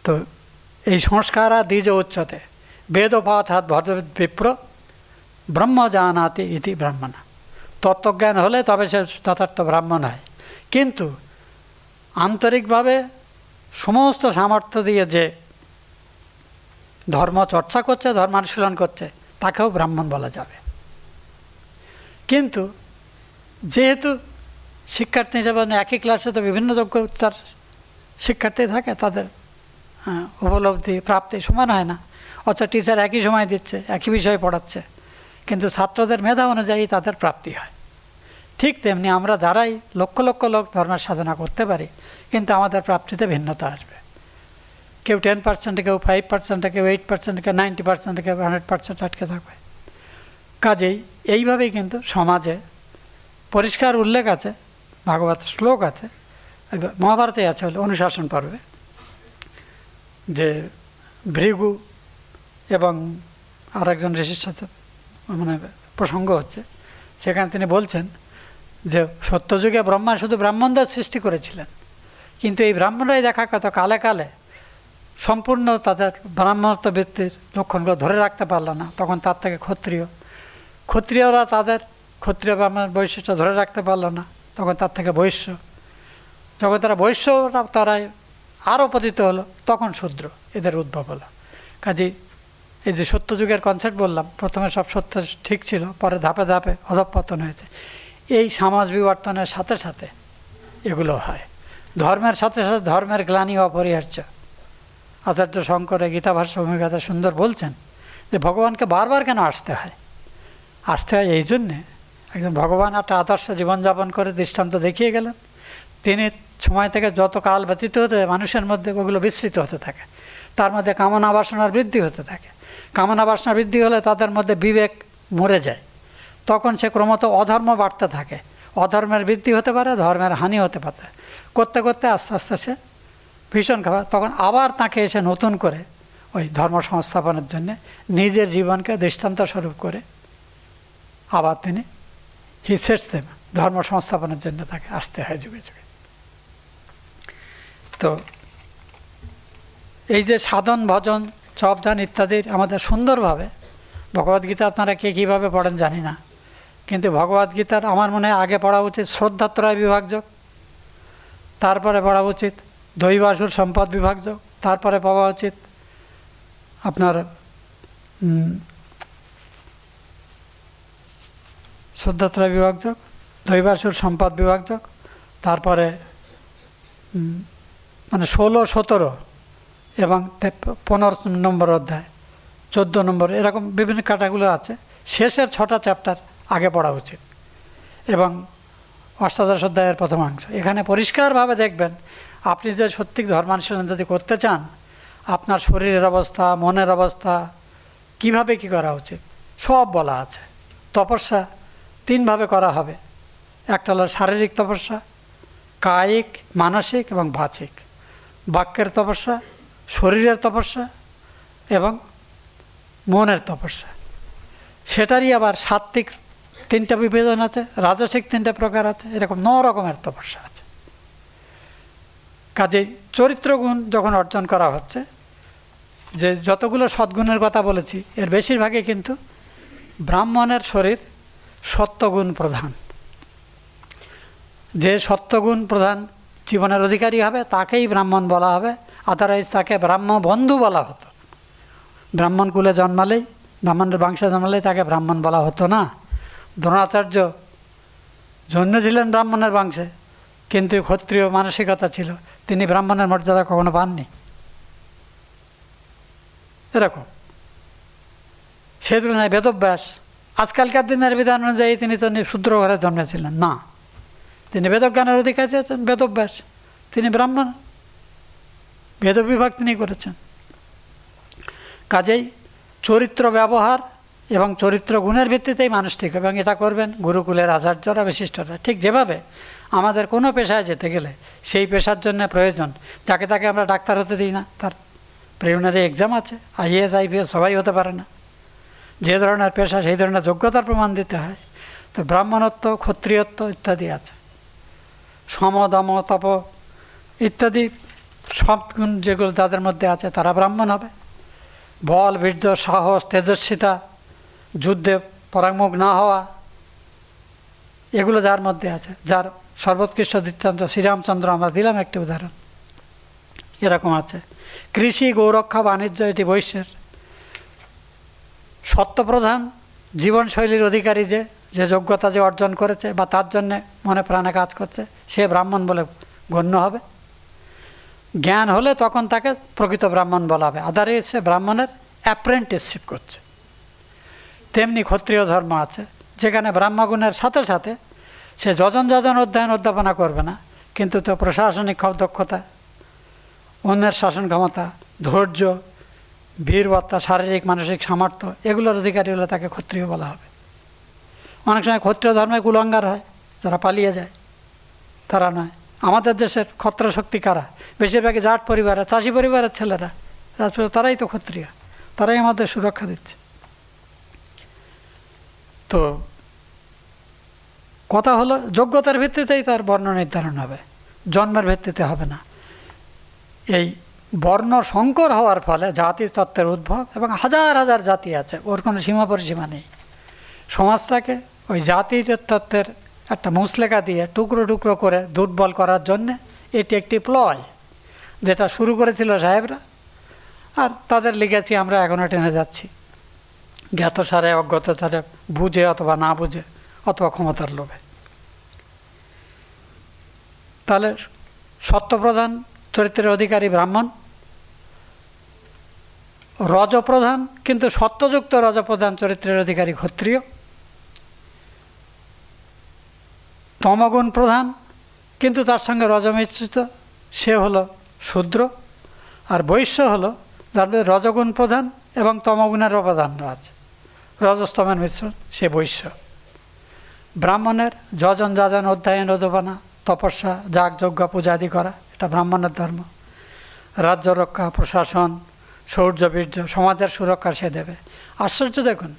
তো এই সংস্কারা দ্বিজ উচ্চতে বেদ পাঠাৎ ভজবেদ বিপ্র ব্রহ্ম জানাতি ইতি ব্রাহ্মণ। তত্ত্বজ্ঞান হলে তবে সে যথার্থ ব্রাহ্মণ হয়, কিন্তু আন্তরিকভাবে সমস্ত সামর্থ্য দিয়ে যে ধর্ম চর্চা করছে, ধর্মানুশীলন করছে, তাকেও ব্রাহ্মণ বলা যাবে। কিন্তু যেহেতু শিক্ষার্থী হিসেবে একই ক্লাসে তো বিভিন্ন যোগ্যতার শিক্ষার্থী থাকে, তাদের উপলব্ধি প্রাপ্তি সমান হয় না। অথচ টিচার একই সময় দিচ্ছে, একই বিষয় পড়াচ্ছে, কিন্তু ছাত্রদের মেধা অনুযায়ী তাদের প্রাপ্তি হয়। ঠিক তেমনি আমরা যারাই লক্ষ লক্ষ লোক ধর্মের সাধনা করতে পারি, কিন্তু আমাদের প্রাপ্তিতে ভিন্নতা আসবে। কেউ 10%, কেউ 5%, কেউ 8%, কেউ 90%, কেউ 100% আটকে থাকবে। কাজেই এইভাবেই কিন্তু সমাজে পরিষ্কার উল্লেখ আছে, ভাগবত শ্লোক আছে, মহাভারতে আছে হলে অনুশাসন পর্বে, যে ভৃগু এবং আরেকজন ঋষির সাথে মানে প্রসঙ্গ হচ্ছে, সেখানে তিনি বলছেন যে সত্যযুগে ব্রহ্মা শুধু ব্রাহ্মণদের সৃষ্টি করেছিলেন, কিন্তু এই ব্রাহ্মণরাই দেখা কত কালে কালে সম্পূর্ণ তাদের ব্রাহ্মণত্ব বৃত্তির লক্ষণগুলো ধরে রাখতে পারল না। তখন তার থেকে ক্ষত্রিয়রা তাদের ক্ষত্রিয় ব্রাহ্মণের বৈশিষ্ট্য ধরে রাখতে পারল না, তখন তার থেকে বৈশ্য। যখন তারা বৈশ্যরা তারাই আরও পতিত হলো, তখন শূদ্র এদের উদ্ভব হলো। কাজেই এই যে সত্যযুগের কনসেপ্ট বললাম, প্রথমে সব সত্য ঠিক ছিল, পরে ধাপে ধাপে অধঃপতন হয়েছে। এই সমাজ বিবর্তনের সাথে সাথে এগুলো হয়। ধর্মের সাথে সাথে ধর্মের গ্লানি অপরিহার্য। আচার্য শঙ্করে গীতাভাষ্য ভূমিকাতে সুন্দর বলছেন যে ভগবানকে বারবার কেন আসতে হয়? আসতে হয় এই জন্যে, একজন ভগবান একটা আদর্শ জীবনযাপন করে দৃষ্টান্ত দেখিয়ে গেলেন। তিনি সময় থেকে যত কাল ব্যতীত হতে মানুষের মধ্যে ওগুলো বিস্তৃত হতে থাকে, তার মধ্যে কামনা বাসনার বৃদ্ধি হতে থাকে। কামনা বাসনা বৃদ্ধি হলে তাদের মধ্যে বিবেক মরে যায়, তখন সে ক্রমত অধর্ম বাড়তে থাকে। অধর্মের বৃদ্ধি হতে পারে, ধর্মের হানি হতে পারে। করতে করতে আস্তে আস্তে সে ভীষণ খাবার, তখন আবার তাকে এসে নতুন করে ওই ধর্ম সংস্থাপনের জন্য নিজের জীবনকে দৃষ্টান্ত স্বরূপ করে আবার তিনি সেটস দেন ধর্ম সংস্থাপনের জন্য তাকে আসতে হয় যুগে যুগে। তো এই যে সাধন ভজন চপধান ইত্যাদির আমাদের সুন্দরভাবে ভগবদ্গীতা আপনারা কে কীভাবে পড়েন জানি না, কিন্তু ভগবদ্গীতার আমার মনে হয় আগে পড়া উচিত শ্রদ্ধাত্রয় বিভাগযোগ, তারপরে পড়া উচিত দৈবাসুর সম্পদ বিভাগযোগ, তারপরে পাওয়া উচিত আপনার শ্রদ্ধাত্রয় বিভাগযোগ, দৈবাসুর সম্পদ বিভাগযোগ, তারপরে মানে 16, 17 এবং 15 নম্বর অধ্যায়, 14 নম্বর, এরকম বিভিন্ন কাটাগুলো আছে। শেষের 6টা চ্যাপ্টার আগে পড়া উচিত, এবং অষ্টাদশ অধ্যায়ের প্রথমাংশ। এখানে পরিষ্কারভাবে দেখবেন আপনি যে সত্যি ধর্মানুশীলন যদি করতে চান, আপনার শরীরের অবস্থা, মনের অবস্থা, কিভাবে কি করা উচিত সব বলা আছে। তপস্যা 3 ভাবে করা হবে। একটা হলো শারীরিক তপস্যা, কায়িক, মানসিক এবং বাচিক। বাক্যের তপস্যা, শরীরের তপস্যা এবং মনের তপস্যা। সেটারই আবার সাত্ত্বিক 3টা বিভাজন আছে, রাজসিক 3টা প্রকার আছে, এরকম 9 রকমের তপস্যা আছে। কাজেই চরিত্রগুণ যখন অর্জন করা হচ্ছে, যে যতগুলো সদ্গুণের কথা বলেছি এর বেশিরভাগই কিন্তু ব্রাহ্মণের শরীর সত্যগুণ প্রধান। যে সত্যগুণ প্রধান জীবনের অধিকারী হবে তাকেই ব্রাহ্মণ বলা হবে, আদারওয়াইজ তাকে ব্রাহ্ম বন্ধু বলা হতো। ব্রাহ্মণ কুলে জন্মালেই, ব্রাহ্মণের বংশে জন্মালেই তাকে ব্রাহ্মণ বলা হতো না। দ্রোণাচার্য জন্মেছিলেন ব্রাহ্মণের বংশে, কিন্তু ক্ষত্রিয় মানসিকতা ছিল, তিনি ব্রাহ্মণের মর্যাদা কখনো পাননি। এরকম সেই তুলনায় বেদব্যাস আজকালকার দিনের বিধান অনুযায়ী তিনি তো শূদ্র ঘরে জন্মেছিলেন না, তিনি বেদজ্ঞানের অধিকারী আছেন। বেদব্যাস তিনি ব্রাহ্মণ, বেদবিভাগ তিনি করেছেন। কাজেই চরিত্র ব্যবহার এবং চরিত্র গুণের ভিত্তিতেই মানুষ ঠিক হবে, এবং এটা করবেন গুরুকুলের আচার্যরা, বিশিষ্টরা। ঠিক যেভাবে আমাদের কোনো পেশায় যেতে গেলে সেই পেশার জন্য প্রয়োজন, যাকে তাকে আমরা ডাক্তার হতে দিই না, তার প্রিলিমিনারি এক্সাম আছে, IAS IPS সবাই হতে পারে না। যে ধরনের পেশা সেই ধরনের যোগ্যতার প্রমাণ দিতে হয়। তো ব্রাহ্মণত্ব, ক্ষত্রিয়ত্ব ইত্যাদি আছে, সম দম তপ ইত্যাদি সব গুণ যেগুলো যাদের মধ্যে আছে তারা ব্রাহ্মণ হবে। বল, বীর্য, সাহস, তেজস্বিতা, যুদ্ধে পরাঙ্গমুখ না হওয়া, এগুলো যার মধ্যে আছে, যার সর্বোৎকৃষ্ট দৃষ্টান্ত শ্রীরামচন্দ্র আমরা দিলাম একটি উদাহরণ, এরকম আছে। কৃষি, গৌরক্ষা, বাণিজ্য এটি বৈশ্যের। সত্যপ্রধান জীবনশৈলীর অধিকারী যে যোগ্যতা যে অর্জন করেছে বা তার জন্যে মনে প্রাণে কাজ করছে, সে ব্রাহ্মণ বলে গণ্য হবে। জ্ঞান হলে তখন তাকে প্রকৃত ব্রাহ্মণ বলা হবে, আদারওয়াইজ সে ব্রাহ্মণের অ্যাপ্রেন্টিসশিপ করছে। তেমনি ক্ষত্রিয় ধর্ম আছে, যেখানে ব্রাহ্মগুণের সাথে সাথে সে যজন অধ্যয়ন অধ্যাপনা করবে না, কিন্তু তো প্রশাসনিক দক্ষতা, অন্যের শাসন ক্ষমতা, ধৈর্য, বীরবত্তা, শারীরিক মানসিক সামর্থ্য, এগুলোর অধিকারী হলে তাকে ক্ষত্রিয় বলা হবে। অনেক সময় ক্ষত্রিয় ধর্মে কুলাঙ্গার হয়, যারা পালিয়ে যায়, তারা নয়। আমাদের দেশের ক্ষত্র শক্তি কারা? বেশিরভাগই জাট পরিবারের, চাষি পরিবারের ছেলেরা, তারাই তো ক্ষত্রিয়, তারাই আমাদের সুরক্ষা দিচ্ছে। তো কথা হলো, যোগ্যতার ভিত্তিতেই তার বর্ণ নির্ধারণ হবে, জন্মের ভিত্তিতে হবে না। এই বর্ণ সংকর হওয়ার ফলে জাতি তত্ত্বের উদ্ভব, এবং হাজার হাজার জাতি আছে, ওর কোনো সীমা পরিসীমা নেই। সমাজটাকে ওই জাতির তত্ত্বের একটা মুচলেখা দিয়ে টুকরো টুকরো করে দুর্বল করার জন্যে এটি একটি প্লয়, যেটা শুরু করেছিল সাহেবরা, আর তাদের লিখেছি আমরা এখনও টেনে যাচ্ছি, জ্ঞাতসারে, অজ্ঞাতসারে, বুঝে অথবা না বুঝে, অথবা ক্ষমতার লোভে। তাহলে সত্যপ্রধান চরিত্রের অধিকারী ব্রাহ্মণ, রজপ্রধান কিন্তু সত্যযুক্ত রজপ্রধান চরিত্রের অধিকারী ক্ষত্রিয়, তমগুণ প্রধান কিন্তু তার সঙ্গে রজমিশ্রিত সে হলো শূদ্র, আর বৈশ্য হলো যার মধ্যে রজগুণ প্রধান এবং তমগুণের অবদান আছে, রজস্তমের মিশ্রণ, সে বৈশ্য। ব্রাহ্মণের যজন যাজন অধ্যয়ন অধ্যাপনা, তপস্যা, যাগযজ্ঞ, পূজাদি করা, এটা ব্রাহ্মণের ধর্ম। রাজ্য রক্ষা, প্রশাসন, শৌর্য, বীর্য, সমাজের সুরক্ষা সে দেবে। আশ্চর্য দেখুন,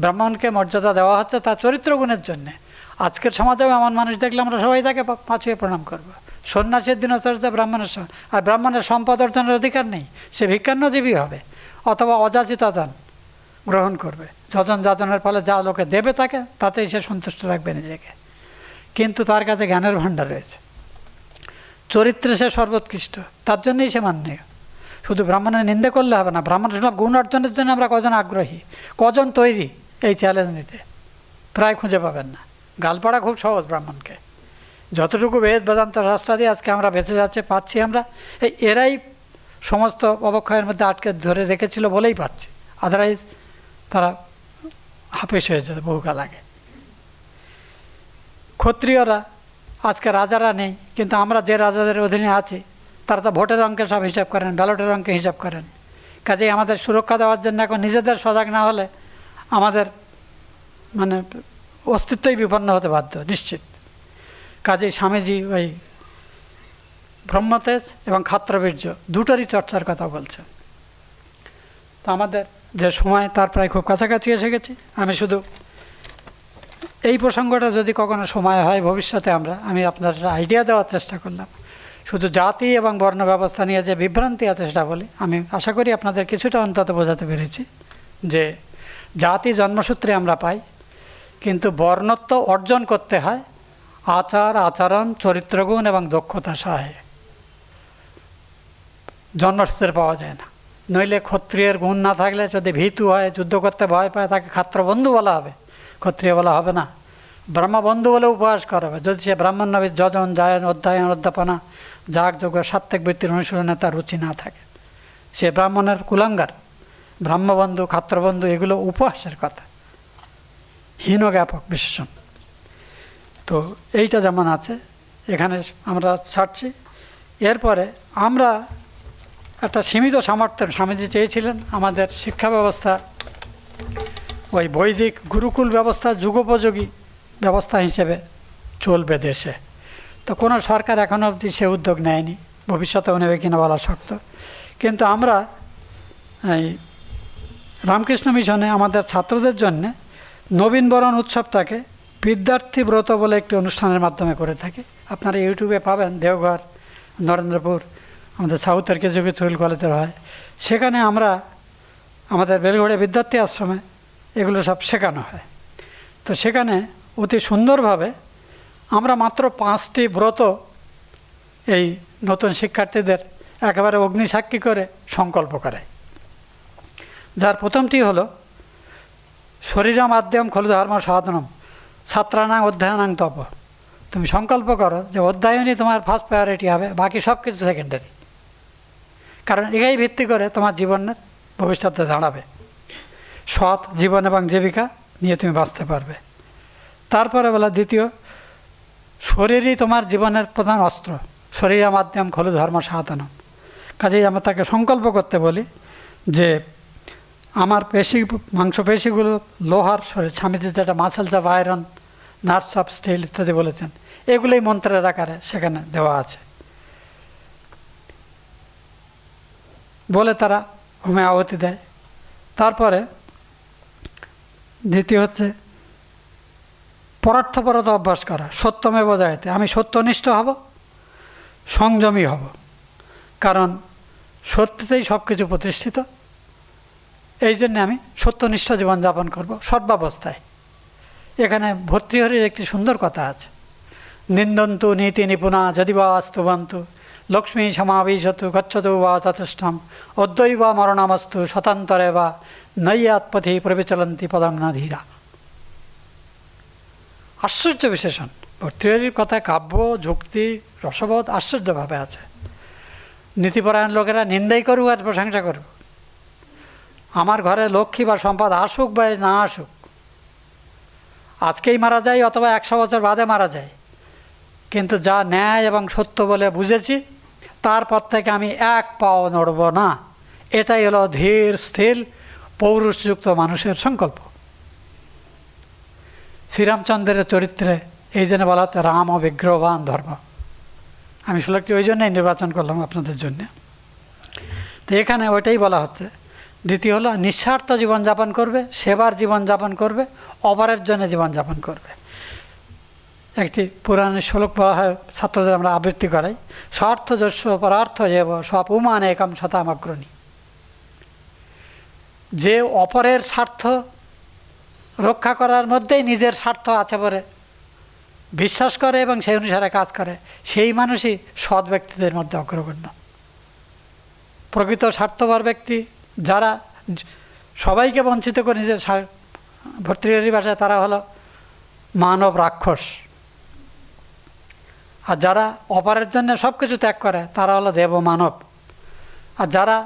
ব্রাহ্মণকে মর্যাদা দেওয়া হচ্ছে তার চরিত্র গুণের জন্যে। আজকের সমাজেও এমন মানুষ দেখলে আমরা সবাই তাকে পাঁচিয়ে প্রণাম করব। সন্ন্যাসীর দিনচর্যা ব্রাহ্মণের, আর ব্রাহ্মণের সম্পদ অর্জনের অধিকার নেই, সে ভিক্ষান্নজীবী হবে অথবা অযাচিত দান গ্রহণ করবে। যজন যাজনের ফলে যা লোকে দেবে তাকে, তাতেই সে সন্তুষ্ট রাখবে নিজেকে, কিন্তু তার কাছে জ্ঞানের ভাণ্ডার রয়েছে, চরিত্রে সে সর্বোৎকৃষ্ট, তার জন্যই সে মাননীয়। শুধু ব্রাহ্মণের নিন্দে করলে হবে না, ব্রাহ্মণের সব গুণ অর্জনের জন্য আমরা কজন আগ্রহী, কজন তৈরি এই চ্যালেঞ্জ নিতে, প্রায় খুঁজে পাবেন না। গালপাড়া খুব সহজ ব্রাহ্মণকে, যতটুকু বেদ বেদান্ত শাস্ত্রাদি আজকে আমরা বেঁচে যাচ্ছে পাচ্ছি আমরা, এরাই সমস্ত অবক্ষয়ের মধ্যে আটকে ধরে রেখেছিল বলেই পাচ্ছি, আদারওয়াইজ তারা হাফেস হয়ে যেত বহুকাল আগে। ক্ষত্রিয়রা আজকে রাজারা নেই, কিন্তু আমরা যে রাজাদের অধীনে আছি তারা তো ভোটের অঙ্কে সব হিসাব করেন, ব্যালটের অঙ্কে হিসাব করেন। কাজেই আমাদের সুরক্ষা দেওয়ার জন্য এখন নিজেদের সজাগ না হলে আমাদের মানে অস্তিত্বই বিপন্ন হতে বাধ্য, নিশ্চিত। কাজেই স্বামীজি ওই ব্রহ্মতেজ এবং ক্ষাত্রবীর্য দুটোরই চর্চার কথা বলছেন। তো আমাদের যে সময় তার প্রায় খুব কাছাকাছি এসে গেছি। আমি শুধু এই প্রসঙ্গটা যদি কখনো সময় হয় ভবিষ্যতে আমি আপনার আইডিয়া দেওয়ার চেষ্টা করলাম। শুধু জাতি এবং বর্ণ ব্যবস্থা নিয়ে যে বিভ্রান্তি আছে সেটা বলি। আমি আশা করি আপনাদের কিছুটা অন্তত বোঝাতে পেরেছি যে জাতি জন্মসূত্রে আমরা পাই, কিন্তু বর্ণত্ব অর্জন করতে হয় আচার, আচরণ, চরিত্রগুণ এবং দক্ষতা সহায়ে। জন্মসূত্রে পাওয়া যায় না। নইলে ক্ষত্রিয়ের গুণ না থাকলে যদি ভীতু হয়, যুদ্ধ করতে ভয় পায়, তাকে ক্ষাত্রবন্ধু বলা হবে, ক্ষত্রিয় বলা হবে না। ব্রহ্মবন্ধু বলে উপহাস করা হবে যদি সে ব্রাহ্মণ নবী যজন, জায়ন, অধ্যয়ন, অধ্যাপনা, যাগযজ্ঞ, সাত্ত্বিক বৃত্তির অনুশীলনে তার রুচি না থাকে। সে ব্রাহ্মণের কুলাঙ্গার। ব্রাহ্মবন্ধু, ক্ষাত্রবন্ধু এগুলো উপহাসের কথা, হীন জ্ঞাপক বিশেষণ। তো এইটা যেমন আছে, এখানে আমরা ছাড়ছি। এরপরে আমরা একটা সীমিত সামর্থ্য স্বামীজি চেয়েছিলেন আমাদের শিক্ষা ব্যবস্থা ওই বৈদিক গুরুকুল ব্যবস্থা যুগোপযোগী ব্যবস্থা হিসেবে চলবে দেশে। তো কোনো সরকার এখনও অবধি সে উদ্যোগ নেয়নি, ভবিষ্যতেও নেবে কিনা বলা শক্ত। কিন্তু আমরা এই রামকৃষ্ণ মিশনে আমাদের ছাত্রদের জন্যে নবীনবরণ উৎসবটাকে বিদ্যার্থী ব্রত বলে একটি অনুষ্ঠানের মাধ্যমে করে থাকি। আপনারা ইউটিউবে পাবেন, দেওঘর, নরেন্দ্রপুর, আমাদের সাউথের কিছু কিছু স্কুল কলেজের হয়। সেখানে আমরা আমাদের বেলঘড়ে বিদ্যার্থী আশ্রমে এগুলো সব শেখানো হয়। তো সেখানে অতি সুন্দরভাবে আমরা মাত্র 5টি ব্রত এই নতুন শিক্ষার্থীদের একেবারে অগ্নিসাক্ষী করে সংকল্প করাই। যার প্রথমটি হলো শরীরম আদ্যম খলু ধর্ম সাধনম ছাত্রানাং অধ্যয়নাং তপ। তুমি সংকল্প করো যে অধ্যয়নই তোমার ফার্স্ট প্রায়োরিটি হবে, বাকি সব কিছু সেকেন্ডারি, কারণ এটাই ভিত্তি করে তোমার জীবনের ভবিষ্যতে দাঁড়াবে। সৎ জীবন এবং জীবিকা নিয়ে তুমি বাঁচতে পারবে। তারপরে বলা দ্বিতীয়, শরীরই তোমার জীবনের প্রধান অস্ত্র, শরীর মাধ্যম খলু ধর্ম সাধনম। কাজেই আমরা তাকে সংকল্প করতে বলি যে আমার মাংসপেশিগুলো লোহার শরীর, স্বামীজি যেটা muscles of iron, nerves of steel ইত্যাদি বলেছেন, এগুলোই মন্ত্রের আকারে সেখানে দেওয়া আছে বলে তারা হোমে আহুতি দেয়। তারপরে দ্বিতীয় হচ্ছে পরার্থপরতা অভ্যাস করা, সত্যমেব জয়তে। আমি সত্যনিষ্ঠ হব, সংযমী হব, কারণ সত্যতেই সব কিছু প্রতিষ্ঠিত। এই জন্যে আমি সত্যনিষ্ঠ জীবনযাপন করব সর্বাবস্থায়। এখানে ভর্তৃহরির একটি সুন্দর কথা আছে, নিন্দন্তু নীতি নিপুণা যদি বা স্তুবন্তু লক্ষ্মী সমাবিশতু গচ্ছতু বা চতুষ্টম অদ্বৈ বা মরণামস্তু শতান্তরে বা নৈয়াৎপথি প্রবিচলন্তি পদাঙ্গনা ধীরা। আশ্চর্য বিশেষণ। ভর্তৃহরির কথায় কাব্য, যুক্তি, রসবোধ আশ্চর্যভাবে আছে। নীতিপরায়ণ লোকেরা নিন্দাই করুক আর প্রশংসা করুক, আমার ঘরে লক্ষ্মী বা সম্পদ আসুক বা না আসুক, আজকেই মারা যায় অথবা 100 বছর বাদে মারা যায়, কিন্তু যা ন্যায় এবং সত্য বলে বুঝেছি তারপর থেকে আমি এক পাও নড়ব না। এটাই হলো ধীর স্থির পৌরুষযুক্ত মানুষের সংকল্প। শ্রীরামচন্দ্রের চরিত্রে এই জন্য বলা হচ্ছে রাম বিগ্রহবান ধর্ম। আমি শ্লোকটি ওই জন্যই নির্বাচন করলাম আপনাদের জন্য। তো এখানে ওইটাই বলা হচ্ছে। দ্বিতীয় হলো নিঃস্বার্থ জীবনযাপন করবে, সেবার জীবনযাপন করবে, অপরের জন্য জীবনযাপন করবে। একটি পুরাণের শ্লোক বলা হয়, ছাত্রদের আমরা আবৃত্তি করাই, স্বার্থ যস্য পরার্থ এব সব উমান একম শতামগ্রণী। যে অপরের স্বার্থ রক্ষা করার মধ্যেই নিজের স্বার্থ আছে বলে বিশ্বাস করে এবং সেই অনুসারে কাজ করে, সেই মানুষই সৎ ব্যক্তিদের মধ্যে অগ্রগণ্য। প্রকৃত স্বার্থপর ব্যক্তি যারা সবাইকে বঞ্চিত করে নিজের ভর্তৃহরি ভাষায় তারা হলো মানব রাক্ষস, আর যারা অপরের জন্য সব কিছু ত্যাগ করে তারা হলো দেব মানব। আর যারা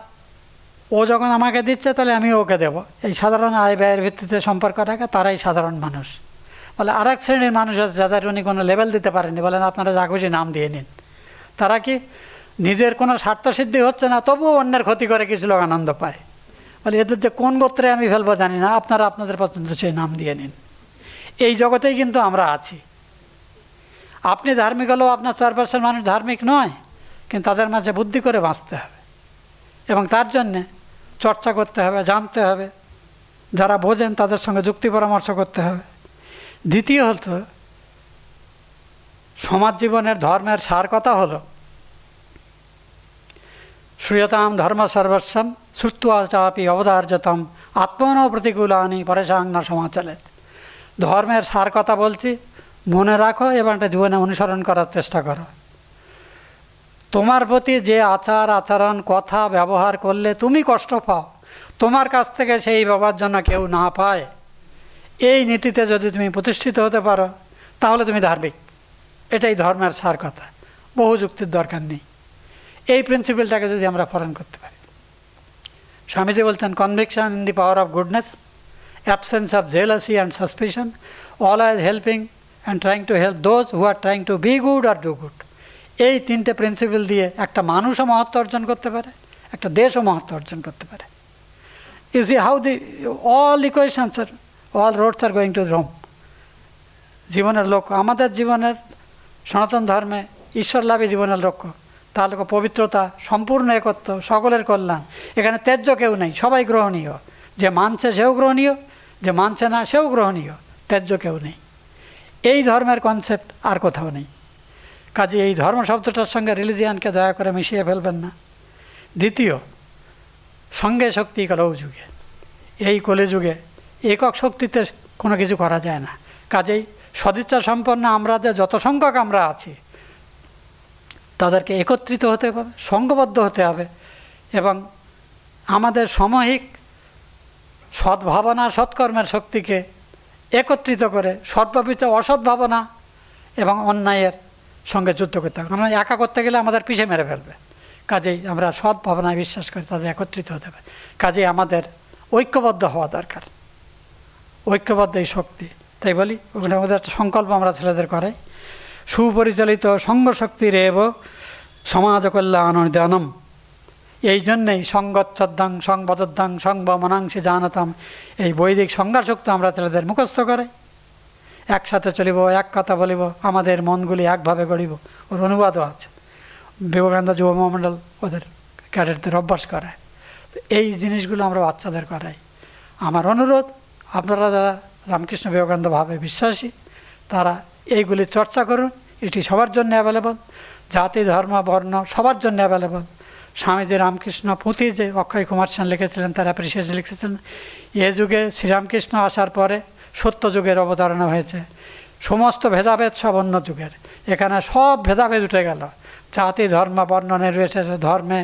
ও যখন আমাকে দিচ্ছে তাহলে আমি ওকে দেব, এই সাধারণ আয় ব্যয়ের ভিত্তিতে সম্পর্ক রাখে, তারাই সাধারণ মানুষ। বলে আর এক শ্রেণীর মানুষ আছে যাদের উনি কোনো লেভেল দিতে পারেননি, বলেন আপনারা যা খুশি নাম দিয়ে নিন। তারা কি নিজের কোনো স্বার্থসিদ্ধি হচ্ছে না তবুও অন্যের ক্ষতি করে কিছু লোক আনন্দ পায়। বলে এদের যে কোন গোত্রে আমি ফেলবো জানি না, আপনারা আপনাদের পছন্দ সেই নাম দিয়ে নিন। এই জগতেই কিন্তু আমরা আছি। আপনি ধার্মিক হলেও আপনার চারপাশের মানুষ ধার্মিক নয়, কিন্তু তাদের মাঝে বুদ্ধি করে বাঁচতে হবে এবং তার জন্যে চর্চা করতে হবে, জানতে হবে, যারা বোঝেন তাদের সঙ্গে যুক্তি পরামর্শ করতে হবে। দ্বিতীয় হলো সমাজ জীবনের ধর্মের সার কথা হলো শ্রূয়তাম ধর্ম সর্বস্বম শ্রুত্বা চাপি অবধার্যতম আত্মন প্রতিকূলানি পরেশাং না সমাচলেত। ধর্মের সার কথা বলছি, মনে রাখো এবং এটা জীবনে অনুসরণ করার চেষ্টা করো। তোমার প্রতি যে আচার আচরণ কথা ব্যবহার করলে তুমি কষ্ট পাও, তোমার কাছ থেকে সেই ব্যবহার জন্য কেউ না পায়, এই নীতিতে যদি তুমি প্রতিষ্ঠিত হতে পারো তাহলে তুমি ধার্মিক। এটাই ধর্মের সার কথা, বহু যুক্তির দরকার নেই। এই প্রিন্সিপালটাকে যদি আমরা পালন করতে পারি, স্বামীজি বলছেন conviction in the power of goodness, absence of jealousy and suspicion, always helping and trying to help those who are trying to be good or do good. এই তিনটে প্রিন্সিপাল দিয়ে একটা মানুষও মহত্ব অর্জন করতে পারে, একটা দেশও মহত্ব অর্জন করতে পারে। You see how the all equations are all roads are going to Rome. জীবনের লক্ষ্য, আমাদের জীবনের সনাতন ধর্মে ঈশ্বর লাভই জীবনের লক্ষ্য। তার লক্ষ্য পবিত্রতা, সম্পূর্ণ একত্ব, সকলের কল্যাণ। এখানে ত্যায্য কেউ নেই, সবাই গ্রহণীয়। যে মানছে সেও গ্রহণীয়, যে মানছে না সেও গ্রহণীয়, ত্যায্য কেউ নেই। এই ধর্মের কনসেপ্ট আর কোথাও নেই। কাজে এই ধর্ম শব্দটার সঙ্গে রিলিজিয়ানকে দয়া করে মিশিয়ে ফেলবেন না। দ্বিতীয়, সঙ্গে শক্তি কলৌ যুগে, এই কলিযুগে একক শক্তিতে কোনো কিছু করা যায় না। কাজেই সদিচ্ছা সম্পন্ন আমরা যে যত সংখ্যক আমরা আছি তাদেরকে একত্রিত হতে হবে, সংঘবদ্ধ হতে হবে এবং আমাদের সামূহিক সদ্ভাবনা, সৎকর্মের শক্তিকে একত্রিত করে সর্ববিধ অসৎ ভাবনা এবং অন্যায়ের সঙ্গে যুদ্ধ করতে হবে। আমরা একা করতে গেলে আমাদের পিছে মেরে ফেলবে। কাজেই আমরা সৎ ভাবনায় বিশ্বাস করি, তাদের একত্রিত হতে হবে। কাজেই আমাদের ঐক্যবদ্ধ হওয়া দরকার, ঐক্যবদ্ধ এই শক্তি। তাই বলি ওখানে আমাদের একটা সংকল্প আমরা ছেলেদের করাই, সুপরিচালিত সংঘশক্তির এব সমাজ কল্যাণ নিদানম। এই জন্যেই সংগচ্ছদ্দাং সংবদ্ধং সংবমনাংশে জানতাম, এই বৈদিক সংজ্ঞাশক্তি আমরা ছেলেদের মুখস্থ করাই। একসাথে চলিব, এক কথা বলিব, আমাদের মনগুলি একভাবে গড়িব। ওর অনুবাদও আছে, বিবেকানন্দ যুব মহামণ্ডল ওদের ক্যাডেটদের অভ্যাস করায়। তো এই জিনিসগুলো আমরা বাচ্চাদের করাই। আমার অনুরোধ, আপনারা যারা রামকৃষ্ণ বিবেকানন্দ ভাবে বিশ্বাসী তারা এইগুলি চর্চা করুন। এটি সবার জন্য অ্যাভেলেবল, জাতি ধর্ম বর্ণ সবার জন্য অ্যাভেলেবল। স্বামীজি রামকৃষ্ণ পুঁথি যে অক্ষয় কুমার সেন লিখেছিলেন, তার অ্যাপ্রিসিয়েশন লিখেছিলেন, এ যুগে শ্রীরামকৃষ্ণ আসার পরে সত্য যুগের অবতারণা হয়েছে। সমস্ত ভেদাভেদ সব অন্য যুগের, এখানে সব ভেদাভেদ উঠে গেল। জাতি ধর্ম বর্ণ নির্বিশেষে ধর্মে,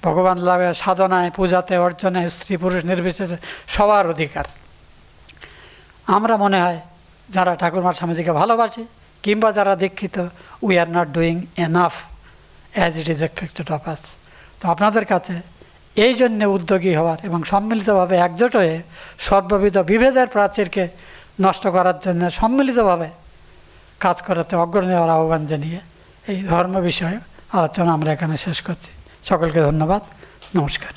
ভগবান লাভে, সাধনায়, পূজাতে, অর্জনে, স্ত্রী পুরুষ নির্বিশেষে সবার অধিকার। আমরা মনে হয় যারা ঠাকুরমার স্বামীজিকে ভালোবাসি কিংবা যারা দীক্ষিত, we are not doing enough as it is expected of us. তো আপনাদের কাছে এই জন্যে উদ্যোগী হওয়ার এবং সম্মিলিতভাবে একজোট হয়ে সর্ববিধ বিভেদের প্রাচীরকে নষ্ট করার জন্য সম্মিলিতভাবে কাজ করাতে অগ্রণী হওয়ার আহ্বান জানিয়ে এই ধর্ম বিষয়ে আলোচনা আমরা এখানে শেষ করছি। সকলকে ধন্যবাদ, নমস্কার।